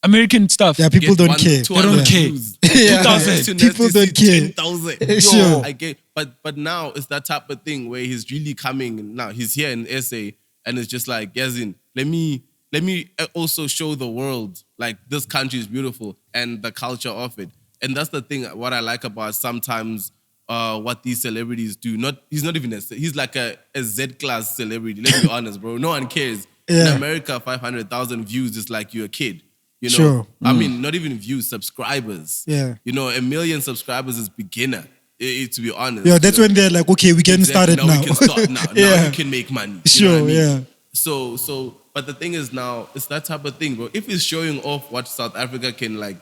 American stuff, Yeah, people get don't care. 200 They don't care. views. Yeah. 2000. People don't care. 10,000. Sure. I get, but now it's that type of thing where he's really coming. Now he's here in SA, and it's just like, Yazin, let me also show the world like this country is beautiful and the culture of it. And that's the thing. What I like about sometimes what these celebrities do. He's not even he's like a Z-class celebrity. Let's be honest, bro. No one cares. Yeah. In America, 500,000 views is like you're a kid. You know, Sure. I mean, not even views, subscribers. Yeah. You know, 1 million subscribers is beginner. To be honest. Yeah, that's when they're like, okay, we can start it Exactly. now. We can start now. Now Yeah. you can make money. You know Sure, what I mean? yeah. So, but the thing is now, it's that type of thing, bro. If he's showing off what South Africa can like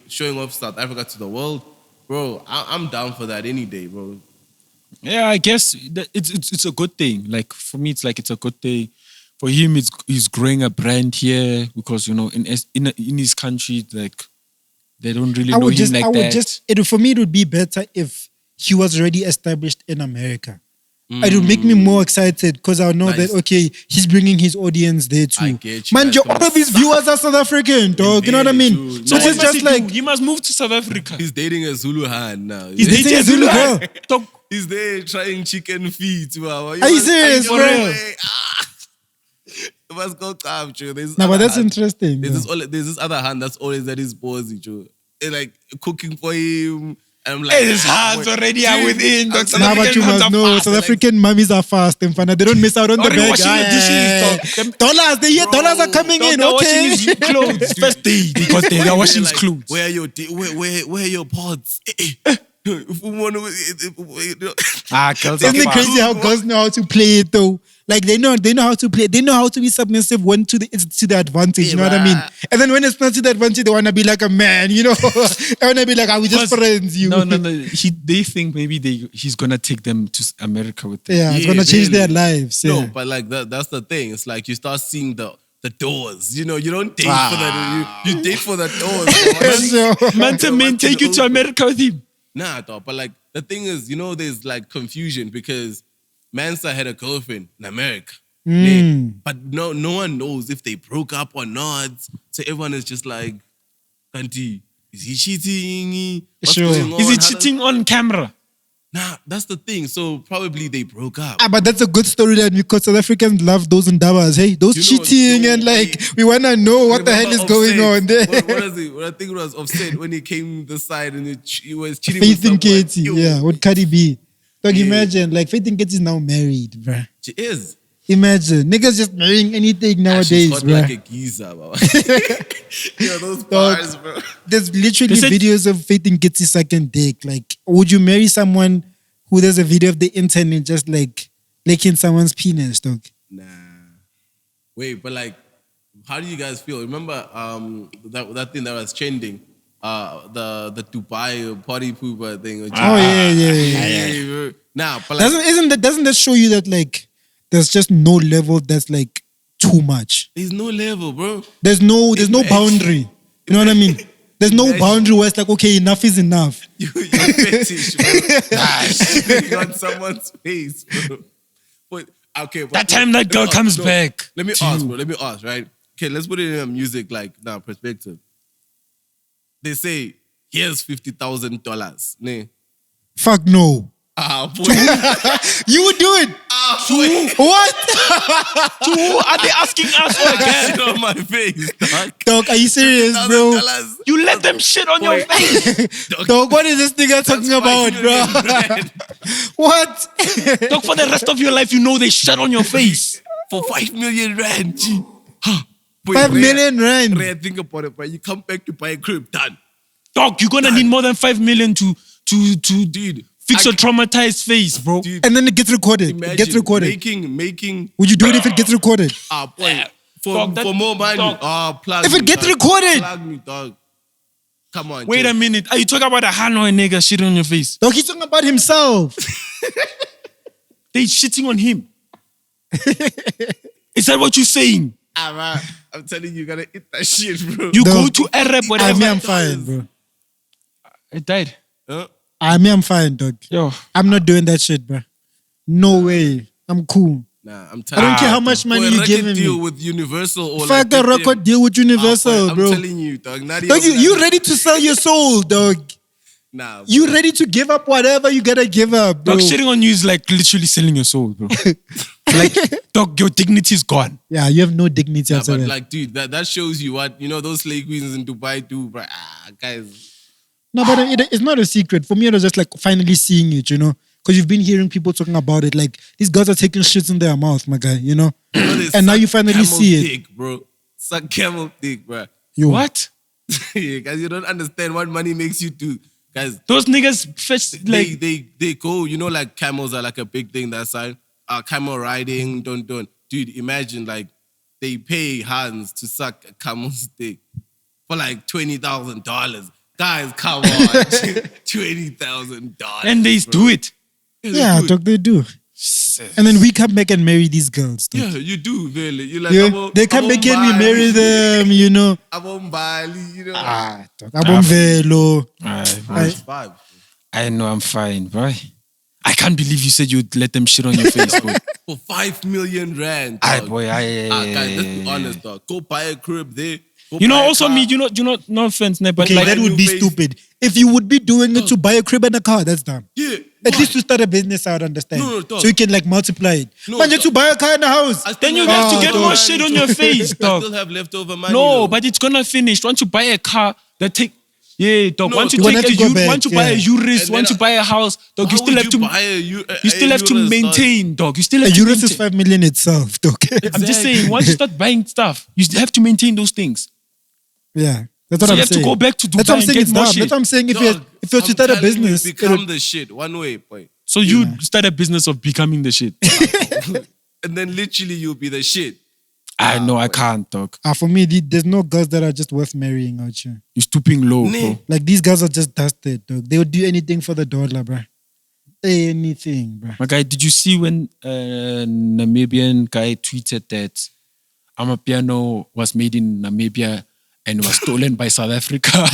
showing off South Africa to the world, bro, I'm down for that any day, bro. Yeah, I guess that it's a good thing. Like for me, it's a good thing. For him, he's growing a brand here because in his country, like they don't really know him like that. For me, it would be better if he was already established in America. It would make me more excited because I know Nice. that, okay, he's bringing his audience there too. I get you, Man, guys, all of his viewers are South African, dog. You know what I mean? Very true. So No, it's just like, he must move to South Africa. He's dating a Zulu hand now. He's dating a Zulu girl. Dog, He's there trying chicken feet. Wow. Are you serious, Are bro? you You must go calm, Joe. no, but that's interesting. There's yeah. this this other hand that's always at his bossy, Joe. And like cooking for him. And I'm like, Hey, his hands already are within. Dog, South Nah, but you African hands must are know, fast. South like- African mummies are fast. They don't miss out on the Already bag. washing the dishes, dog. Dollars, they hear Bro, dollars are coming Dog, in. they're Okay. washing his clothes. First day they got there, they're washing his like, clothes. Where are your where are your pots? If we want to, Girls Isn't it crazy how girls know how to play it though? Like they know how to play. They know how to be submissive when it's to the advantage. You know what I mean? And then when it's not to the advantage, they wanna be like a man. You know, they wanna be like, "Are we just friends?" You No. They think maybe he's gonna take them to America with them. Yeah, it's Yeah, gonna change really. their lives. Yeah. No, but like that's the thing. It's like you start seeing the doors. You know, you don't date for that. You date for the doors. bro. So- Man to man, take you to America with him. Nah, dog. But like the thing is, there's like confusion because Mansa had a girlfriend in America. Yeah. But no one knows if they broke up or not. So everyone is just like, Auntie, is he cheating? What's Sure. going on? Is he How does-" cheating on camera? Nah, that's the thing. So probably they broke up. But that's a good storyline because South Africans love those ndabas. Hey, those You know, cheating no, and like we wanna know what the hell is Remember going Offset? on there. What is it? What I think it was Offset when he came this side and he was cheating Faith in with someone. Katie, Yo, yeah, with Cardi B. Like Yeah. imagine, like Faith in Katie is now married, bruh. She is. Imagine, niggas just marrying anything She's nowadays, hot bruh. like a geezer, bro. Yo, those bars, bro. There's literally They said- videos of Faith in Katie sucking dick. Like, would you marry someone who there's a video of the internet just like licking someone's penis, dog? Nah. Wait, but like, how do you guys feel? Remember that thing that was trending, the Dubai party pooper thing. Yeah. Now, but like, Doesn't that show you that like there's just no level that's like too much? there's no level, bro. There's no boundary. You know what I mean? There's no boundary where it's like, okay, enough is enough. You're fetish, bro. Shitting on someone's face, bro. But That time that girl comes back. Let me ask, bro. Let me ask, right? Okay, let's put it in a music like now perspective. They say, here's $50,000. Nee. Fuck no. Boy. You would do it. What? To who are they asking us for again? Shit on my face, dog. Dog, are you serious, bro? $1,000. You let them shit on your face. Dog, what is this nigga talking about, bro? What? Dog, for the rest of your life, you know they shit on your face. For 5 million rand, G. Huh. Boy, 5 million rand. Rare, think about it, bro. You come back to buy a crib, done. Dog, you're gonna need more than 5 million to Dude. fix your traumatized face, bro. Dude, And then it gets recorded. imagine It gets recorded. making. Would you do it if it gets recorded? Boy. Dog, For more money. dog. Plug If me, it gets dog. recorded. Plug me, dog. Come on. Wait Jay. a minute. Are you talking about a Hanoi nigga shit on your face? Dog, he's talking about himself. They shitting on him. Is that what you're saying? Man, I'm telling you, gotta eat that shit, bro. You Dog, go to Arab, whatever. I'm fine, bro. It died. Huh? I'm fine, dog. Yo. I'm not doing that shit, bro. No way. I'm cool. Nah, I'm I telling don't you. care how much money For a you record giving deal me. with Universal or Fuck a record deal with Universal, bro. I'm telling you, dog. Dog, you ready to sell your soul, dog. Nah, bro. You ready to give up whatever you gotta give up, bro. Dog, shitting on you is like literally selling your soul, bro. Like, dog, your dignity is gone. Yeah, you have no dignity Nah, after but that. like, dude, that shows you what, those slave queens in Dubai do, bro. Guys. No, but it's not a secret. For me, it was just like finally seeing it, Because you've been hearing people talking about it. Like, these girls are taking shits in their mouth, my guy, And now you finally see it. Dick, bro. Suck camel dick, bro. Yo. What? Yeah, guys, you don't understand what money makes you do. Guys, Those niggas fetch, like, they go, like camels are like a big thing that side. Camel riding, don't. Dude, imagine like they pay hands to suck a camel's dick for like $20,000. Guys, come on. $20,000. and they do it. Yeah, dog, they do. And then we come back and marry these girls, dog. Yeah, you do, really. You're like, Yeah, they come back and we marry them, Abom Bali, Dog. Abomvelo. Five. I know I'm fine, boy. I can't believe you said you'd let them shit on your face, boy. For 5 million rand. Aye, dog. boy, Guys, let's be honest, dog. Go buy a crib there. Go You know, buy a also car. me, no offense, ne, but Okay, like, that would be new face. stupid. If you would be doing it to buy a crib and a car, that's dumb. Yeah. At least to start a business, I would understand. No, dog. So you can like multiply it. No, But just to dog. buy a car and a house. I then you still have to Oh, get dog. more shit on your face, I dog. still have leftover money. No, though. but it's gonna finish. Once you buy a car, that take. Yeah, dog. No, once you dog. take You a wanna go back, once you buy a yeah. Urus, And once then you buy a house, dog, you How still would have to. buy You still have to Urus, dog? maintain, dog. You still have to Eurus is maintain. 5 million itself, dog. I'm just saying, once you start buying stuff, you still have to maintain those things. Yeah. That's what So I'm you have saying. to go back to That's Dubai what I'm and saying. get It's more dumb. shit. That's what I'm saying. If Dog, you're to I'm start a telling business, you, become the shit. One way, boy. So you start a business of becoming the shit. And then literally you'll be the shit. I know I can't, dog. for me, there's no girls that are just worth marrying out here. You're stooping low, Nee. bro. Like these girls are just dusted, dog. They would do anything for the dollar, bruh. Anything, bruh. My guy, did you see when Namibian guy tweeted that Amapiano was made in Namibia and was stolen by South Africa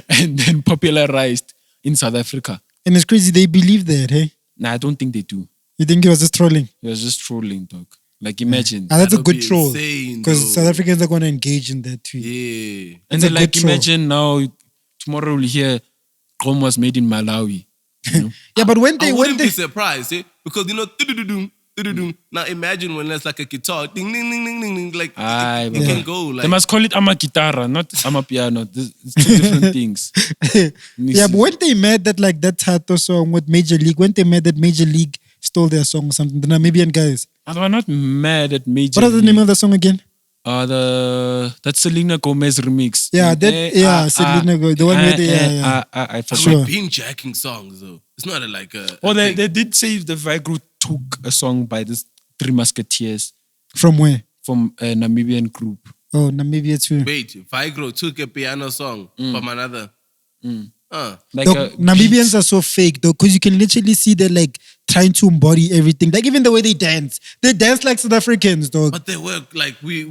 and then popularized in South Africa? And it's crazy. They believe that, hey? Nah, I don't think they do. You think he was just trolling? He was just trolling, dog. Like, imagine. Ah, that's a That'll good be troll. insane, Because though. South Africans are going to engage in that tweet. Yeah. And That's then, a like, good troll. imagine now, tomorrow we'll hear Gqom was made in Malawi. You know? Yeah, but when I they wouldn't be surprised, because do-do-do-do, now imagine when there's like a guitar, ding ding ding ding ding, ding, like Aye, it bro. can go like They must call it Amaguitarra, not Amapiano. It's two different things. yeah, but when they mad that like that Tato song with Major League, when they mad that Major League stole their song or something, the Namibian guys. And we're not mad at Major What is the League. name of the song again? That Selena Gomez remix. Yeah, Selena Gomez, the one with the I forgot. Sure. we've been jacking songs though. It's not like a Oh, thing. they did say the Vigro took a song by this Three Musketeers From where? from a Namibian group. Oh, Namibia too. Wait, Vigro took a piano song from another. Like Dog, Namibians are so fake though, because you can literally see they're like trying to embody everything. Like even the way they dance like South Africans, dog. But they work like we're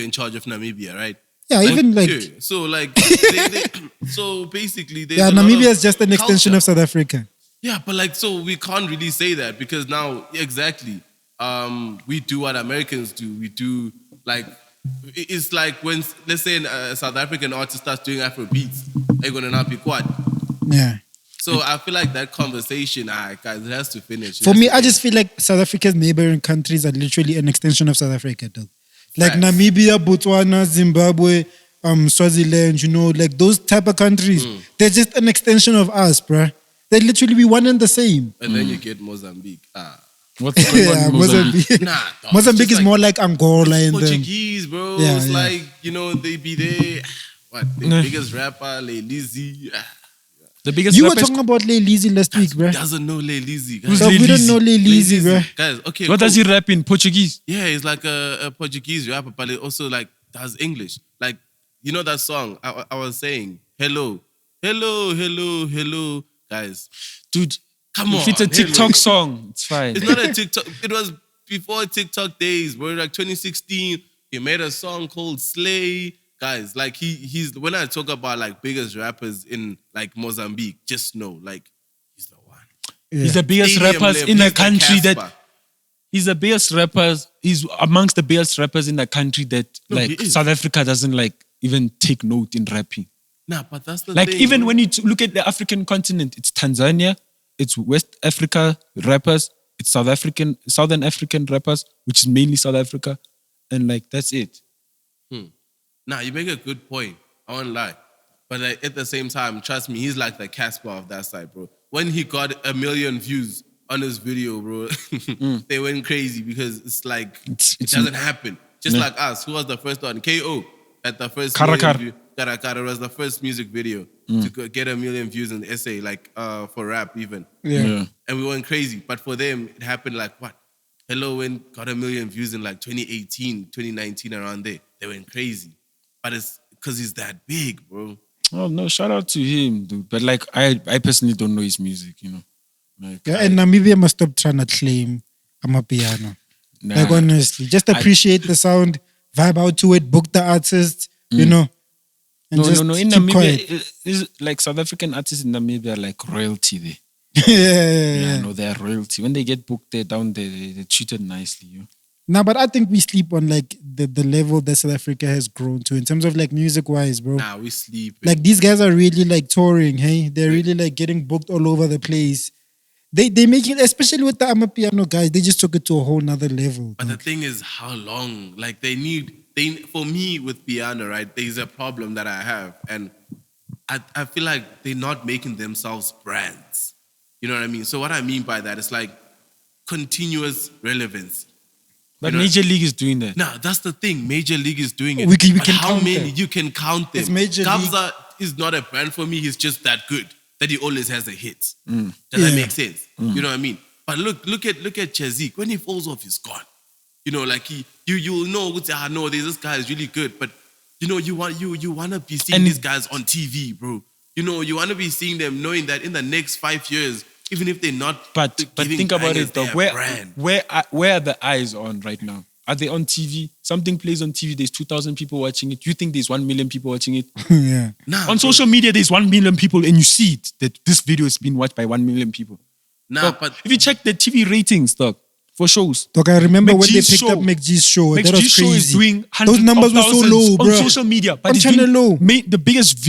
in charge of Namibia, right? Yeah, even like yeah. So like, so basically, yeah, Namibia is just an extension of South Africa. Yeah, but like, so we can't really say that because now, exactly, we do what Americans do. We do like, it's like when, let's say, a South African artist starts doing Afro beats, they're gonna not be quad. Yeah. So I feel like that conversation, guys, it has to finish. For me, I just feel like South Africa's neighboring countries are literally an extension of South Africa, dog. Like Facts. Namibia, Botswana, Zimbabwe, Swaziland, you know, like those type of countries. They're just an extension of us, bruh. They literally be one and the same. And then you get Mozambique. what's going on Yeah, in Mozambique? Mozambique. Nah, dog, Mozambique it's is just more like Angola and them. Portuguese, bro. Yeah, It's yeah. like, you know, they be there. What? The biggest rapper, Lil Lizzy. The biggest You were rappers- talking about Lil Lizzy last week, bruh. Doesn't know Lil Lizzy. Who's So Lil we don't Lizzy? know Lil Lizzy, bruh. Guys, okay. What does he rap in Portuguese? Yeah, he's like a Portuguese rapper, but it also like does English. Like, you know that song I was saying, hello, hello, hello, hello. Guys, Dude, come on. if it's a hello. TikTok song, it's fine. It's not a TikTok. It was before TikTok days, bro. Like 2016, he made a song called Slay. Guys, like he's when I talk about like biggest rappers in like Mozambique, just know like he's the one. He's the biggest Stadium rappers level. in a He's the country that Casper. he's the biggest rappers. He's amongst the biggest rappers in a country that No, he like is. South Africa doesn't like even take note in rapping. Nah, but that's the Like thing. even bro. when you look at the African continent, it's Tanzania, it's West Africa rappers, it's Southern African rappers, which is mainly South Africa, and like that's it. Nah, you make a good point. I won't lie. But like, at the same time, trust me, he's like the Casper of that side, bro. When he got 1 million views on his video, bro, they went crazy because it's like, It's- it doesn't happen. Just like us. Who was the first one? KO at the first Kara million Kara. view. Kara Kara was the first music video to get 1 million views in the essay, like for rap even. Yeah. And we went crazy. But for them, it happened like what? Hello Win got 1 million views in like 2018, 2019, around there. They went crazy. But it's because he's that big, bro. Oh no, shout out to him, dude. But like I personally don't know his music, you know. Like, Yeah, and Namibia must stop trying to claim Amapiano. nah. Like honestly, just appreciate the sound, vibe out to it, book the artist, you know. And just no. In keep Namibia, quiet. is like South African artists in Namibia are like royalty there. yeah. No, they're royalty. When they get booked there down there, they're treated nicely. You know? No, but I think we sleep on like the level that South Africa has grown to in terms of like music wise, bro. Nah, we sleep. Like these guys are really like touring, hey? They're really like getting booked all over the place. They make it, especially with the Amapiano guys, they just took it to a whole nother level. But the thing is, how long? Like for me with piano, right? There's a problem that I have, and I feel like they're not making themselves brands. You know what I mean? So what I mean by that is like continuous relevance. But You know- Major League is doing that. Now that's the thing. Major League is doing it. We But can how count many them. you can count them? It's Major Kabza is not a brand for me. He's just that good that he always has a hit. Does that Yeah. make sense? You know what I mean? But look at Chezik. When he falls off, he's gone. You know, like you'll know. No, this guy is really good. But you know, you want to be seeing And- these guys on TV, bro. You know, you want to be seeing them, knowing that in the next 5 years, even if they're not, But giving think about bangers, it though. they're a brand. Where are the eyes on right now? Are they on TV? Something plays on TV. There's 2,000 people watching it. You think there's 1 million people watching it? yeah. Nah, On bro. social media, there's 1 million people, and you see it that this video is being watched by 1 million people. Nah, Dog, but if you check the TV ratings, dog, for shows, Look, I remember when they McGee's picked show. up McGee's show. That was McGee's show crazy. is doing Those hundreds numbers of were so thousands low, on bro. social media. But On it's channel doing- low. The biggest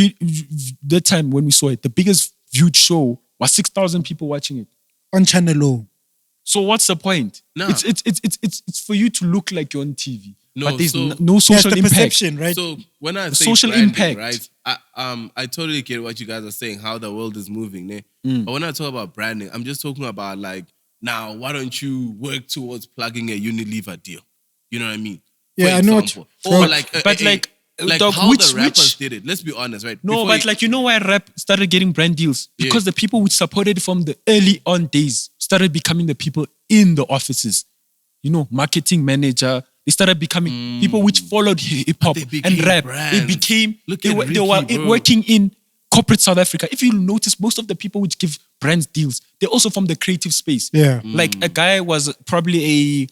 that time when we saw it, the biggest viewed show was 6,000 people watching it. On channel O. So what's the point? No. It's for you to look like you're on TV, No, but there's so- no Yes, social the impact. perception, right? So when I say social branding, impact. right? I totally get what you guys are saying, how the world is moving, ne? Mm. But when I talk about branding, I'm just talking about like, now why don't you work towards plugging a Unilever deal? You know what I mean? For Yeah, I know what example. you- Or But- like, dog, how which- the rappers which- did it. Let's be honest, right? No, Before but you- like, you know why rap started getting brand deals? Yeah. Because the people which supported from the early on days started becoming the people in the offices. You know, marketing manager, They started becoming people which followed hip hop they and became rap. brands. They became Look they at were Ricky, bro. working in corporate South Africa. If you notice, most of the people which give brands deals, they're also from the creative space. Yeah. Like a guy was probably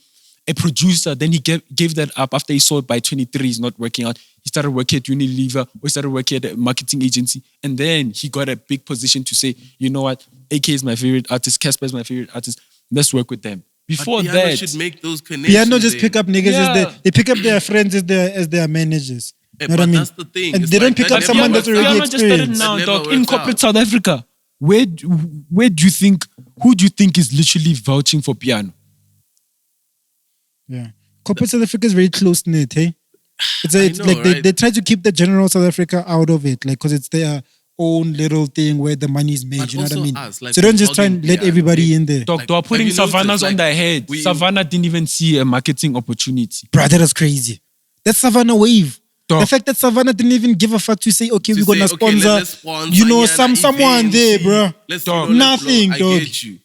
a producer, then he gave that up after he saw it by 23, he's not working out. He started working at Unilever, or he started working at a marketing agency, and then he got a big position to say, you know what, AK is my favorite artist, Casper is my favorite artist, let's work with them. Before But Piano that, should make those connections. Piano just then. pick up niggas Yeah. they pick up their friends as their managers. Eh, You know what but I mean? that's the thing. And It's they don't like pick that up never someone that's works already Piano out. just started experienced. now, That dog. never In works corporate out. South Africa, who do you think is literally vouching for Piano? Yeah. Corporate South Africa is very close knit, hey? It's know, like right? they try to keep the general South Africa out of it, like because it's their own little thing where the money is made. But You know what I also mean? us, like, so don't we're just try and hogging let Piano, everybody hey? in there. Dog, Like, they are putting have you noticed, Savannah's on like, their head. we- Savannah didn't even see a marketing opportunity. Bruh, that was crazy. That's Savannah wave. Dog. The fact that Savannah didn't even give a fuck to say, okay, To we're gonna say, okay, sponsor, let's sponsor, you know, yeah, someone event, there, see, bro. Let's, Dog. Nothing, I dog. get you.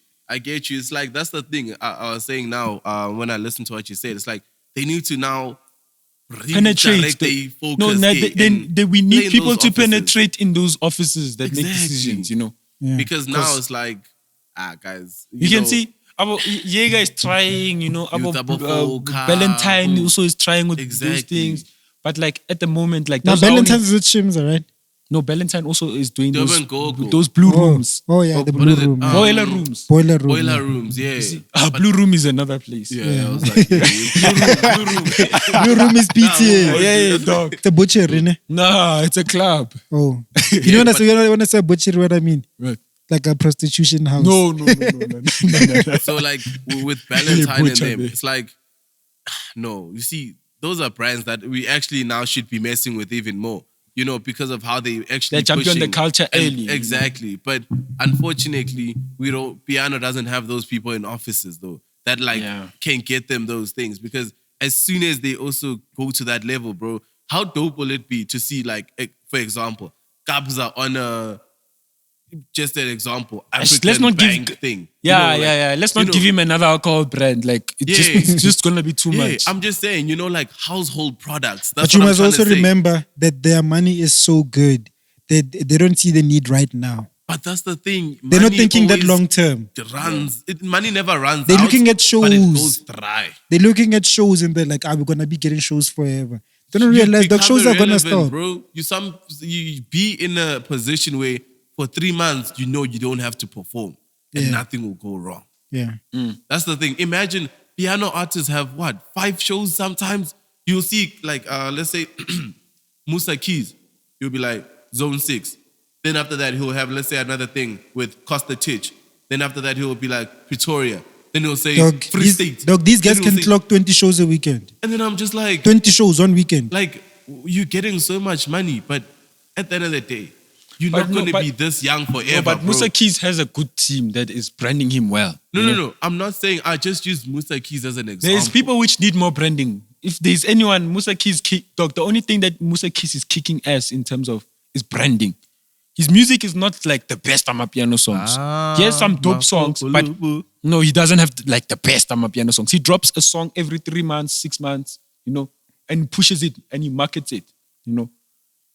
It's like, that's the thing I was saying now when I listened to what you said. It's like, they need to now Penetrate. redirect their focus. No, we play need in people those to offices. penetrate in those offices that make Exactly. decisions, you know. Yeah. Because now it's like, guys. You can know, see Jaeger is trying, you know, double focus, Valentine also is trying with those Exactly. things. But like at the moment, like Now those are Valentine's is with Shims, alright? no, Valentine also is doing Durban Gogo. those blue rooms. Oh yeah, the What blue is it? room. yeah. Boiler rooms. Boiler room. boiler yeah. rooms, yeah. Blue room is another place. Yeah, I was like, blue room. Blue room is PTA. Yeah, dog. It's a butchery, ne? Nah, it's a club. Oh. You know when I say butchery, what I mean? Right. Like a prostitution house. No. So like with Valentine and butcher, them, babe. it's like, no, you see, those are brands that we actually now should be messing with even more. You know, because of how they actually They champion the pushing- culture and- early. Exactly. But unfortunately, Piano doesn't have those people in offices though that can get them those things. Because as soon as they also go to that level, bro, how dope will it be to see, like, for example, Kabza on just an example, Let's African not give- bank thing. Yeah, You know, like, Let's you not know, give him another alcohol brand. Like it's just gonna be too Yeah, much. I'm just saying, you know, like household products. But That's you what I'm must trying also to say. remember that their money is so good that they don't see the need right now. But that's the thing. They're not money thinking that always long term. Runs. Money never runs. They're out, looking at but it shows. goes dry. They're looking at shows and they're like, we're gonna be getting shows forever. They don't You realize the become shows are gonna irrelevant, stop. bro. You be in a position where for 3 months you know you don't have to perform and Yeah. nothing will go wrong. Yeah. That's the thing. Imagine piano artists have 5 shows sometimes. You'll see like let's say Musa Keys. He'll be like Zone 6. Then after that he'll have, let's say, another thing with Costa Titch. Then after that he'll be like Pretoria. Then he'll say Free State. These guys Then can he'll say- clock 20 shows a weekend. And then I'm just like 20 shows one weekend. like you're getting so much money, but at the end of the day, you're But not no, going to but- be this young forever. No, but bro. Musa Keys has a good team that is branding him well. No. I'm not saying I just use Musa Keys as an example. There's people which need more branding. If there's anyone, Musa Keys, dog, the only thing that Musa Keys is kicking ass in terms of is branding. His music is not like the best Amapiano songs. He has some dope songs, but no, he doesn't have like the best Amapiano songs. He drops a song every 3 months, 6 months, you know, and pushes it and he markets it, you know.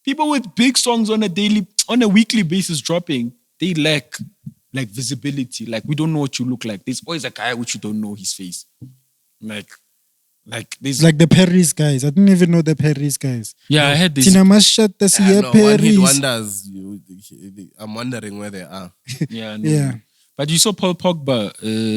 People with big songs on a weekly basis dropping, they lack like visibility. Like we don't know what you look like. There's always a guy which you don't know his face. Like there's Like the Paris guys. I didn't even know the Paris guys. I had this. Tina Mashat, that's here no, one hit Paris. wonders. I'm wondering where they are. Yeah, Yeah. But you saw Paul Pogba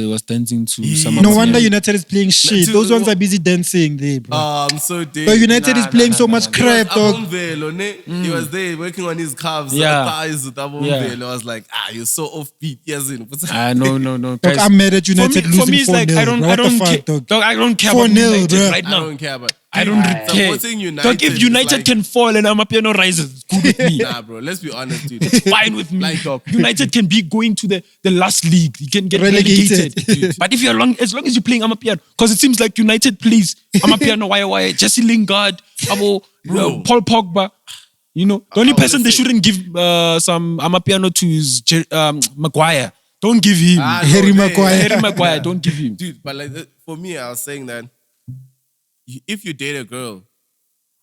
was dancing to some. No of wonder the- United is playing shit. to- Those ones are busy dancing there, bro. I'm so dead. But United is playing so much crap, dog. He was there working on his calves, Yeah. thighs with Abomvelo. I was like, you're so offbeat. Yes, No. Dog, Guys, I'm mad at United for losing me, it's 4-0. like I don't What the care. fuck, dog? Dog, I don't care 4-0, about United bruh. right I now. don't care, but I don't care. supporting United. Dog, if is United like- can fall and Amapiano rises, it's good with me. Nah, bro. Let's be honest, dude. It's fine with me, Like- dog. United can be going to the last league. You can get Relegated. relegated. But if as long as you're playing Amapiano, because it seems like United plays Amapiano, why, Jesse Lingard, Bro. Paul Pogba. You know, the only I wanna person they say- shouldn't give some Amapiano to is Maguire. Don't give him. Harry Maguire. Harry Maguire, don't give him. Dude, but like for me, I was saying that if you date a girl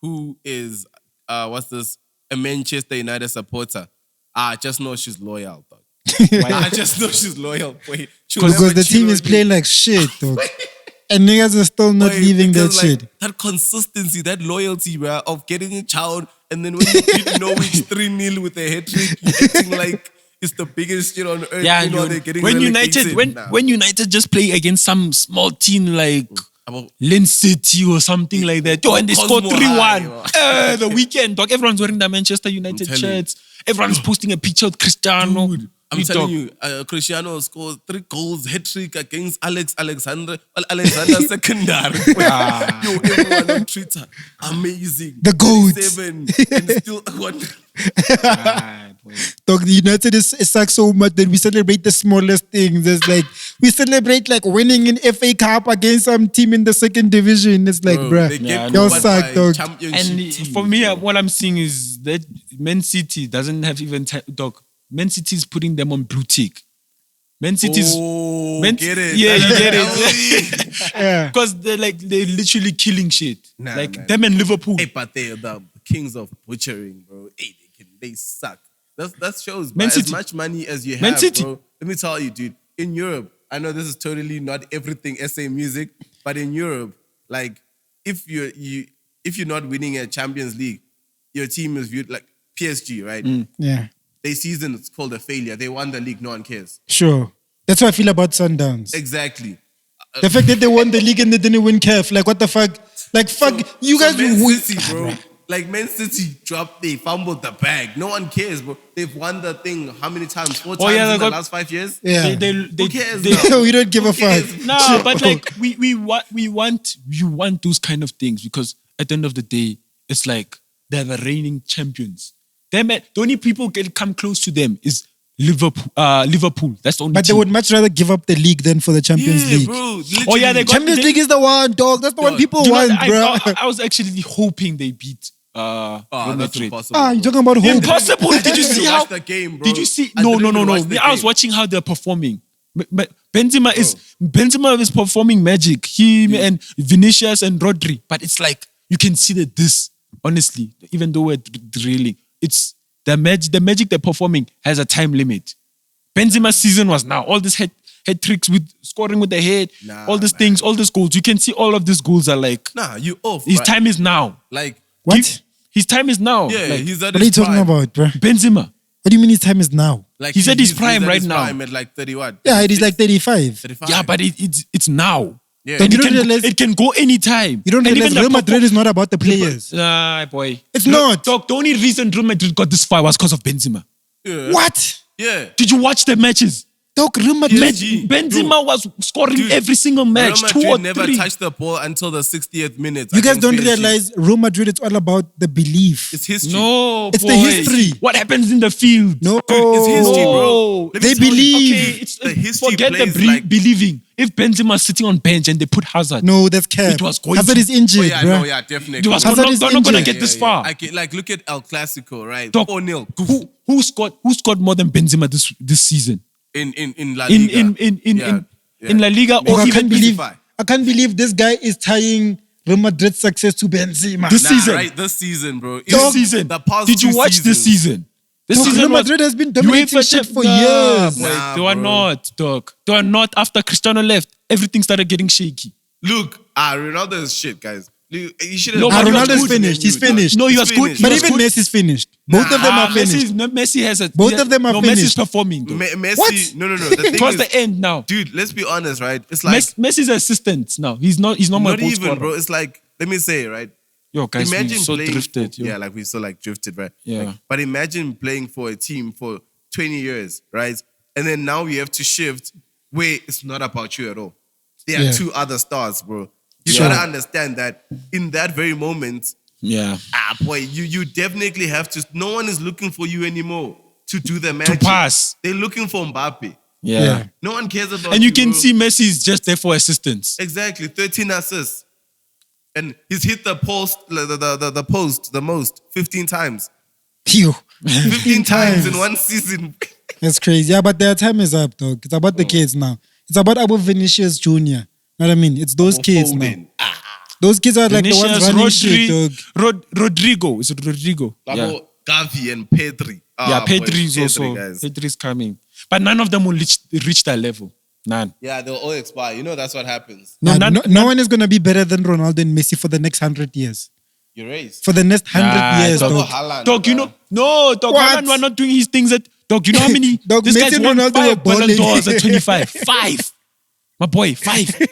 who is a Manchester United supporter, I just know she's loyal, dog. I just know she's loyal. Wait, Because the team is playing like shit, dog. And niggas are still not leaving that shit. That consistency, that loyalty, bro, of getting a child, and then when you beat Norwich 3-0 with a hat-trick, you're acting like it's the biggest shit on earth. Yeah, you know, they're getting when relegated. when United just play against some small team like Lens City or something like that, and they score 3-1. The weekend, dog, everyone's wearing the Manchester United shirts. Everyone's posting a picture of Cristiano. Dude, I'm telling you, Cristiano scored 3 goals, hat-trick against Alexander Secondary. Yo, everyone on Twitter, amazing. The GOAT. 7 and still won. Dog, the United is sucks so much that we celebrate the smallest things. It's like we celebrate like winning an FA Cup against some team in the 2nd division. It's like, bruh, y'all suck, dog. And for me, what I'm seeing is that Man City doesn't have even dog. Man City is putting them on blue tick. Man City's get it. Yeah, you get it. Yeah. Because they're literally killing shit. Man. Them and Liverpool. Hey, but they're the kings of butchering, bro. Hey, they suck. That shows, Man bro. City. As much money as you Man have, City. bro. Let me tell you, dude. In Europe, I know this is totally not everything SA music, but in Europe, like if you're not winning a Champions League, your team is viewed like PSG, right? Yeah. Their season is called a failure. They won the league, no one cares. Sure. That's how I feel about Sundowns. Exactly. The fact that they won the league and they didn't win CAF, like what the fuck? Like fuck, you guys Man win. City, bro. Like Man City they fumbled the bag. No one cares, bro. They've won the thing how many times? 4 times in the last 5 years? Yeah. Who cares? We don't give a fuck. No, but like we want those kind of things because at the end of the day, it's like they're the reigning champions. The only people can come close to them is Liverpool. That's the only But they team. would much rather give up the league than for the Champions League. Bro. Oh yeah, they got Champions League is the one, dog. That's the one people Do you want, know, bro. I was actually hoping they beat Real that's Madrid. impossible. You're talking about hope. Impossible. Did you see how? Watch the game, bro. Did you see? I No. didn't even watch the I was game. watching how they're performing. But Benzema is performing magic. Him and Vinicius and Rodri. But it's like you can see that this, honestly, even though we're drilling, it's the magic they're performing has a time limit. Benzema's season was now. All these head tricks with scoring with the head, all these things, all these goals. You can see all of these goals are like. Nah, you off. His right? time is now. Like What? His time is now. yeah, Like, he's at What are you his talking prime. about, bro? Benzema. What do you mean his time is now? Like He's at his he's prime at right his now. Prime at like 31. Yeah, it is like 35. 35. Yeah, but it's now. Yeah. Don't And you it, don't can, realize- it can go anytime. You don't And realize even Real the Madrid is not about the players. boy. It's not. Dog, the only reason Real Madrid got this far was because of Benzema. Yeah. What? Yeah. Did you watch the matches? Dog, Real Madrid. PSG. Benzema was scoring Dude, every single match, Real 2 or Madrid never 3. touched the ball until the 60th minute. You guys against don't PSG. realize Real Madrid, it's all about the belief. It's history. No, It's boy. the history. What happens in the field? No. It's history, bro. No. Let me They tell you. believe. Okay, The history forget the plays like- believing. If Benzema's sitting on bench and they put Hazard, No, that's cap. It was going Hazard to- is injured, Oh, yeah, bro. no, yeah, definitely. it was Hazard not is gonna injured. get this far. Like, look at El Clasico, right? Dog, 4-0. Who scored more than Benzema this season? In La In Liga. in La Liga Bro, or I even can't believe this guy is tying Real Madrid's success to Benzema. This season. Right, this season, bro. this season. The past Did you 2 watch this seasons. season? This Dog, season Real was- Madrid has been dominating UEFA shit for Nah, years. boy, Nah, they were bro. not, dog. They were not. After Cristiano left, everything started getting shaky. Look, Ronaldo is shit, guys. You should have. No, but he was Ronaldo's good. finished. He's finished. No, he was He's good. finished. But He was even good. Messi's finished. Both of them are finished. Messi has a. Both of them are no, finished. Messi's performing. Though. Messi. What? No. The thing Towards is, the end now. dude, let's be honest, right? It's like Messi's assistant now. He's not my not goal even, scorer. bro. It's like, let me say, right? Yo, guys, Imagine we so playing, drifted. Yo. yeah, like we so like drifted, right? Yeah. Like, but imagine playing for a team for 20 years, right? And then now we have to shift where it's not about you at all. There are Yeah. 2 other stars, bro. You Sure. gotta understand that in that very moment, Yeah. boy, you definitely have to. No one is looking for you anymore to do the magic. pass. They're looking for Mbappe. Yeah. No one cares about. And you can bro. see Messi is just there for assistance. Exactly, 13 assists. And he's hit the post, the post the most, 15 times. Phew. 15 times in one season. That's crazy. Yeah, but their time is up, dog. It's about the kids now. It's about Abu Vinicius Jr. Know what I mean? It's those kids now. Foden. Those kids are like the ones Vinicius, running shit, dog. Rodrigo. Is it Rodrigo? Yeah. Gavi and Pedri. Yeah, Pedri is Pedri, also. guys. Pedri's coming. But none of them will reach that level. None. Yeah, they'll all expire. You know that's what happens. No one is gonna be better than Ronaldo and Messi for the next 100 years. You're raised. For the next 100 years, dog. dog. Haaland, Dog, you know, no, dog, What? Haaland were not doing his things at, dog, you know how many, Dog, this Messi guy's and won Ronaldo 5 were Ballon balling. d'Ors at 25. 5. My boy, 5. Do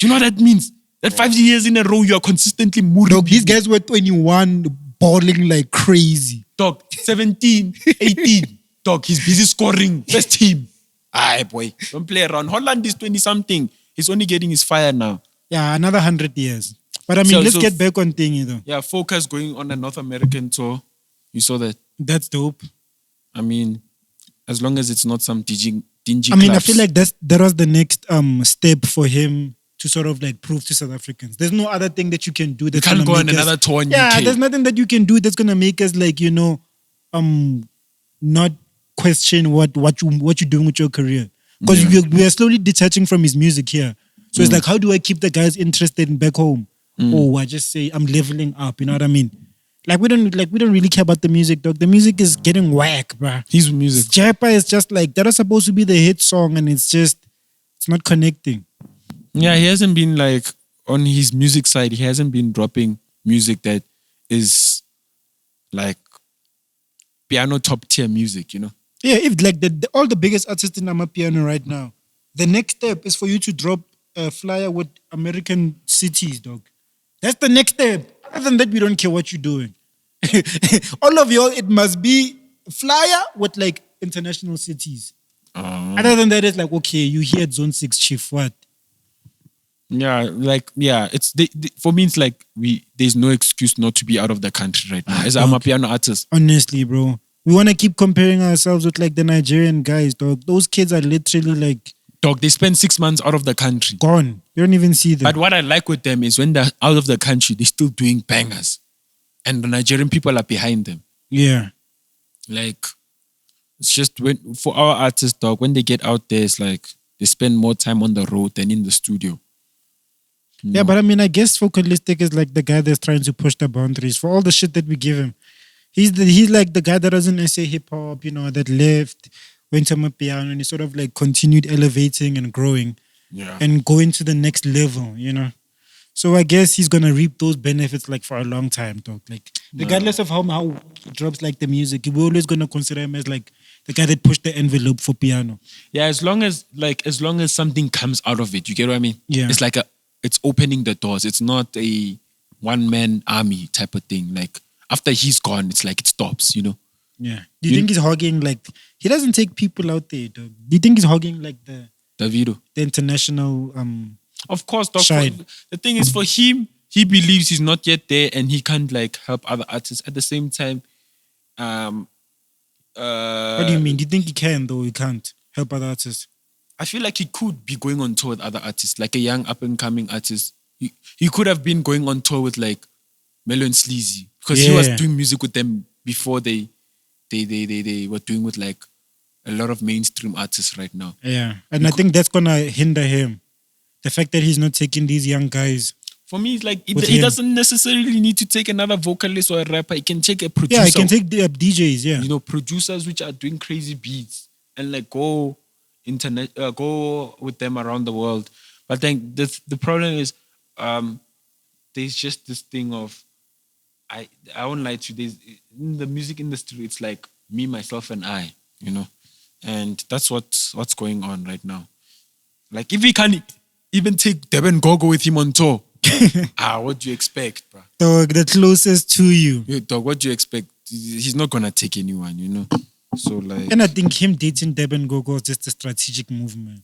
you know what that means? That 5 years in a row, you are consistently moving. Dog, these guys were 21, balling like crazy. Dog, 17, 18. Dog, he's busy scoring. First team. Aye, boy. Don't play around. Holland is 20-something. He's only getting his fire now. Yeah, another 100 years. But I mean, let's get back on thingy though. Yeah, Focus going on a North American tour. You saw that. That's dope. I mean, as long as it's not some dingy I mean, clubs. I feel like that was the next step for him to sort of like prove to South Africans. There's no other thing that you can do. you That's can't gonna go on make us- another tour in Yeah, UK. there's nothing that you can do that's gonna make us like, you know, not question what you're doing with your career. Because we are slowly detaching from his music here. So it's like, how do I keep the guys interested in back home? Or I just say I'm leveling up, you know what I mean? Like we don't really care about the music, dog. The music is getting whack, bruh. His music. Japa is just like that was supposed to be the hit song and it's not connecting. Yeah, he hasn't been like on his music side. He hasn't been dropping music that is like piano top tier music, you know. Yeah, if like all the biggest artists in Amapiano right now, the next step is for you to drop a flyer with American cities, dog. That's the next step. Other than that, we don't care what you're doing. All of y'all, it must be flyer with like international cities. Other than that, it's like, okay, you here at Zone 6, Chief, what? Yeah, it's for me. It's like there's no excuse not to be out of the country right now. As I'm a piano artist, Honestly, bro. We want to keep comparing ourselves with like the Nigerian guys, dog. Those kids are literally like dog. They spend 6 months out of the country. gone. You don't even see them. But what I like with them is when they're out of the country, they're still doing bangers, and the Nigerian people are behind them. Yeah. Like it's just for our artists, dog. When they get out there, it's like they spend more time on the road than in the studio. Yeah, but I mean, I guess Focalistic is like the guy that's trying to push the boundaries for all the shit that we give him. He's like the guy that doesn't say hip hop, you know, that left, went to Amapiano, and he sort of like continued elevating and growing, and going to the next level, you know. So I guess he's gonna reap those benefits like for a long time, dog. Like regardless of how he drops like the music, we're always gonna consider him as like the guy that pushed the envelope for piano. Yeah, as long as something comes out of it, you get what I mean? Yeah. It's like it's opening the doors. It's not a one-man army type of thing. Like after he's gone, it's like it stops, you know? Yeah. Do you think he's hogging like he doesn't take people out there, dog? Do you think he's hogging like the Davido. international Of course, dog. Shine. The thing is, for him, he believes he's not yet there and he can't like help other artists. At the same time, what do you mean? Do you think he can though? He can't help other artists. I feel like he could be going on tour with other artists, like a young up and coming artist. He could have been going on tour with like Melo and Sleazy because he was doing music with them before they were doing with like a lot of mainstream artists right now. Yeah, and I think that's gonna hinder him. The fact that he's not taking these young guys. For me, it's like With he him. doesn't necessarily need to take anher vocalist or a rapper. He can take a producer. Yeah, he can take the DJs. Yeah, you know, producers which are doing crazy beats and like go with them around the world. But then the problem is there's just this thing of I won't lie to you, in the music industry it's like me, myself and I, you know. And that's what's going on right now. Like if he can even take Deben Gogo with him on tour, what do you expect, bro? dog, the closest to you. Yeah, dog, what do you expect? He's not gonna take anyone, you know. So like, And I think him dating Deben Gogo is just a strategic movement.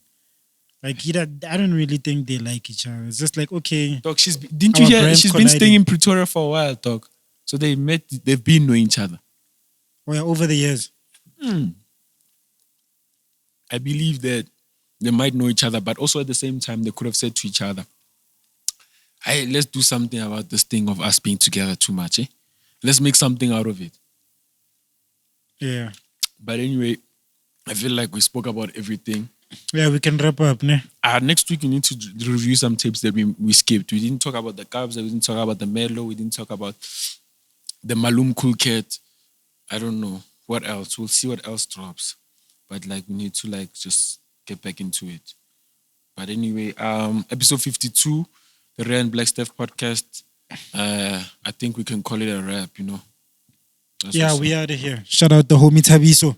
Like I don't really think they like each other. It's just like, okay, dog, didn't you our hear? brands She's been staying colliding. in Pretoria for a while, dog. So they've been knowing each other. Oh yeah, over the years. I believe that they might know each other, but also at the same time, they could have said to each other, hey, let's do something about this thing of us being together too much, eh? Let's make something out of it. Yeah. But anyway, I feel like we spoke about everything. Yeah, we can wrap up, ne? Next week we need to review some tapes that we skipped. We didn't talk about the Cubs. We didn't talk about the Melo. We didn't talk about the Malum Cool Cat. I don't know what else. We'll see what else drops. But like we need to like just get back into it. But anyway, episode 52, the Rare and Black Steph podcast. I think we can call it a wrap. That's Yeah, what's we up. out of here. Shout out the homie Tabiso.